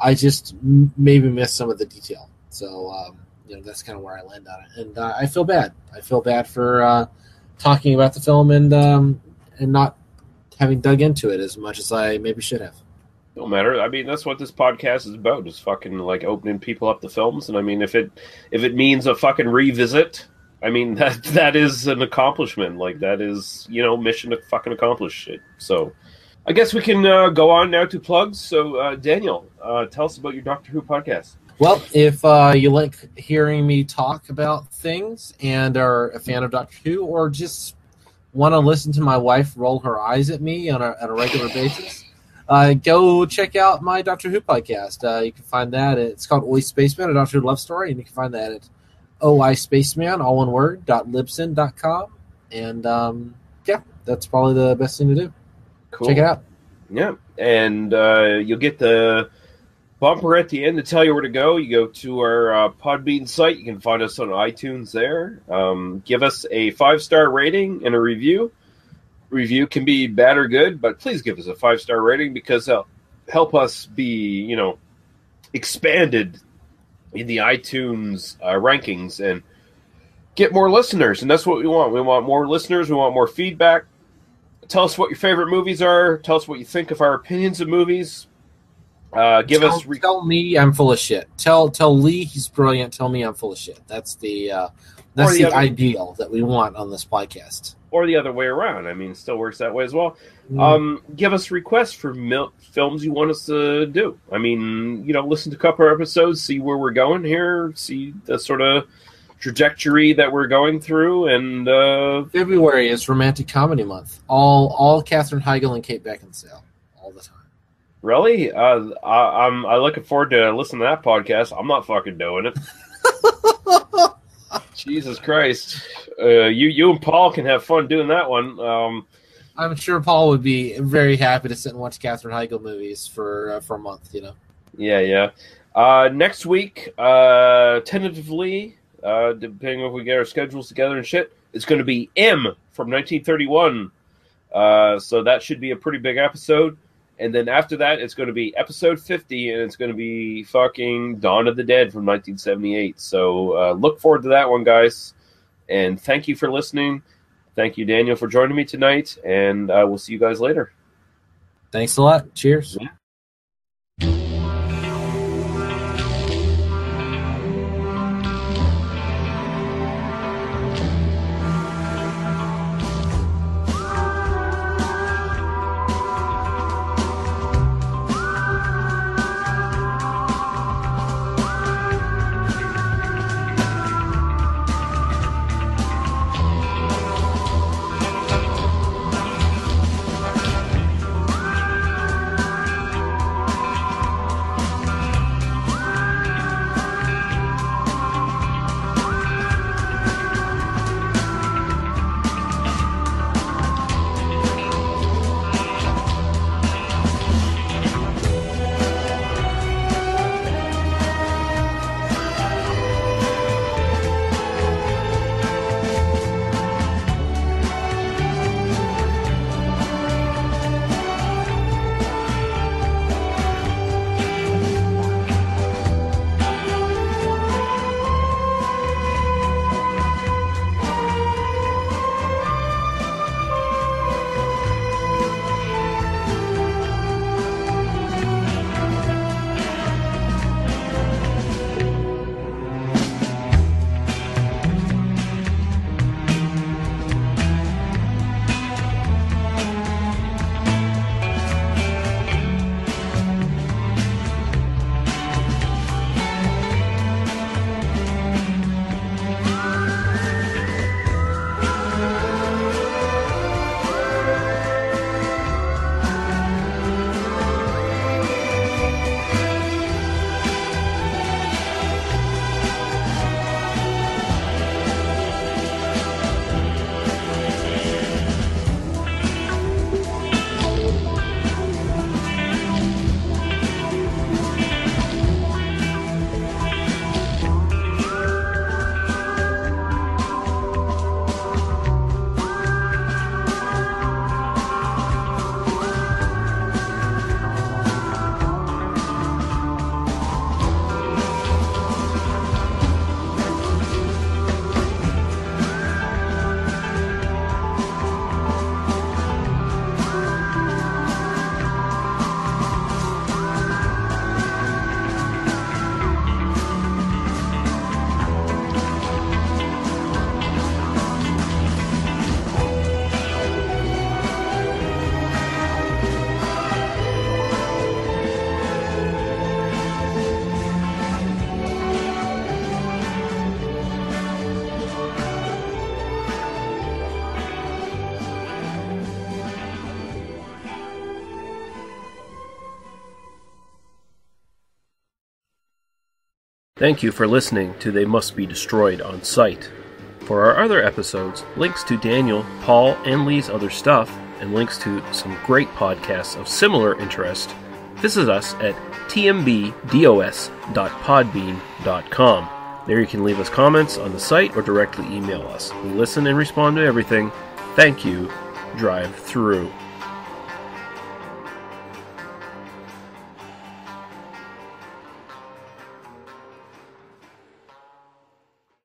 I just maybe missed some of the detail. So, that's kind of where I land on it. And I feel bad. I feel bad for talking about the film and not having dug into it as much as I maybe should have. No matter. I mean, that's what this podcast is about, is fucking like opening people up to films. And I mean, if it means a fucking revisit, I mean, that is an accomplishment. Like, that is, mission to fucking accomplish it. So I guess we can go on now to plugs. So, Daniel, tell us about your Doctor Who podcast. Well, if you like hearing me talk about things and are a fan of Doctor Who, or just want to listen to my wife roll her eyes at me on a regular basis, go check out my Doctor Who podcast. You can find that. It's called Oi Spaceman, a Doctor Who love story, and you can find that at OI Spaceman, all one word, .libsyn.com. And, that's probably the best thing to do. Cool. Check it out. Yeah, and you'll get the bumper at the end to tell you where to go. You go to our Podbean site. You can find us on iTunes there. Give us a 5-star rating and a review. Review can be bad or good, but please give us a 5-star rating because they'll help us be, expanded in the iTunes rankings and get more listeners. And that's what we want. We want more listeners. We want more feedback. Tell us what your favorite movies are. Tell us what you think of our opinions of movies. Tell me I'm full of shit. Tell Lee he's brilliant. Tell me I'm full of shit. That's the ideal that we want on this podcast. Or the other way around. I mean, it still works that way as well. Give us requests for films you want us to do. I mean, listen to a couple of episodes, see where we're going here, see the sort of trajectory that we're going through. And February is Romantic Comedy Month. All Katherine Heigl and Kate Beckinsale all the time. Really? I'm looking forward to listening to that podcast. I'm not fucking doing it. Jesus Christ. You and Paul can have fun doing that one. I'm sure Paul would be very happy to sit and watch Katherine Heigl movies for a month, Yeah. Next week, tentatively, depending if we get our schedules together and shit, it's going to be M from 1931. So that should be a pretty big episode. And then after that, it's going to be episode 50, and it's going to be fucking Dawn of the Dead from 1978. So look forward to that one, guys. And thank you for listening. Thank you, Daniel, for joining me tonight. And we'll see you guys later. Thanks a lot. Cheers. Yeah. Thank you for listening to They Must Be Destroyed on Sight. For our other episodes, links to Daniel, Paul, and Lee's other stuff, and links to some great podcasts of similar interest, visit us at tmbdos.podbean.com. There you can leave us comments on the site or directly email us. We listen and respond to everything. Thank you. Drive through.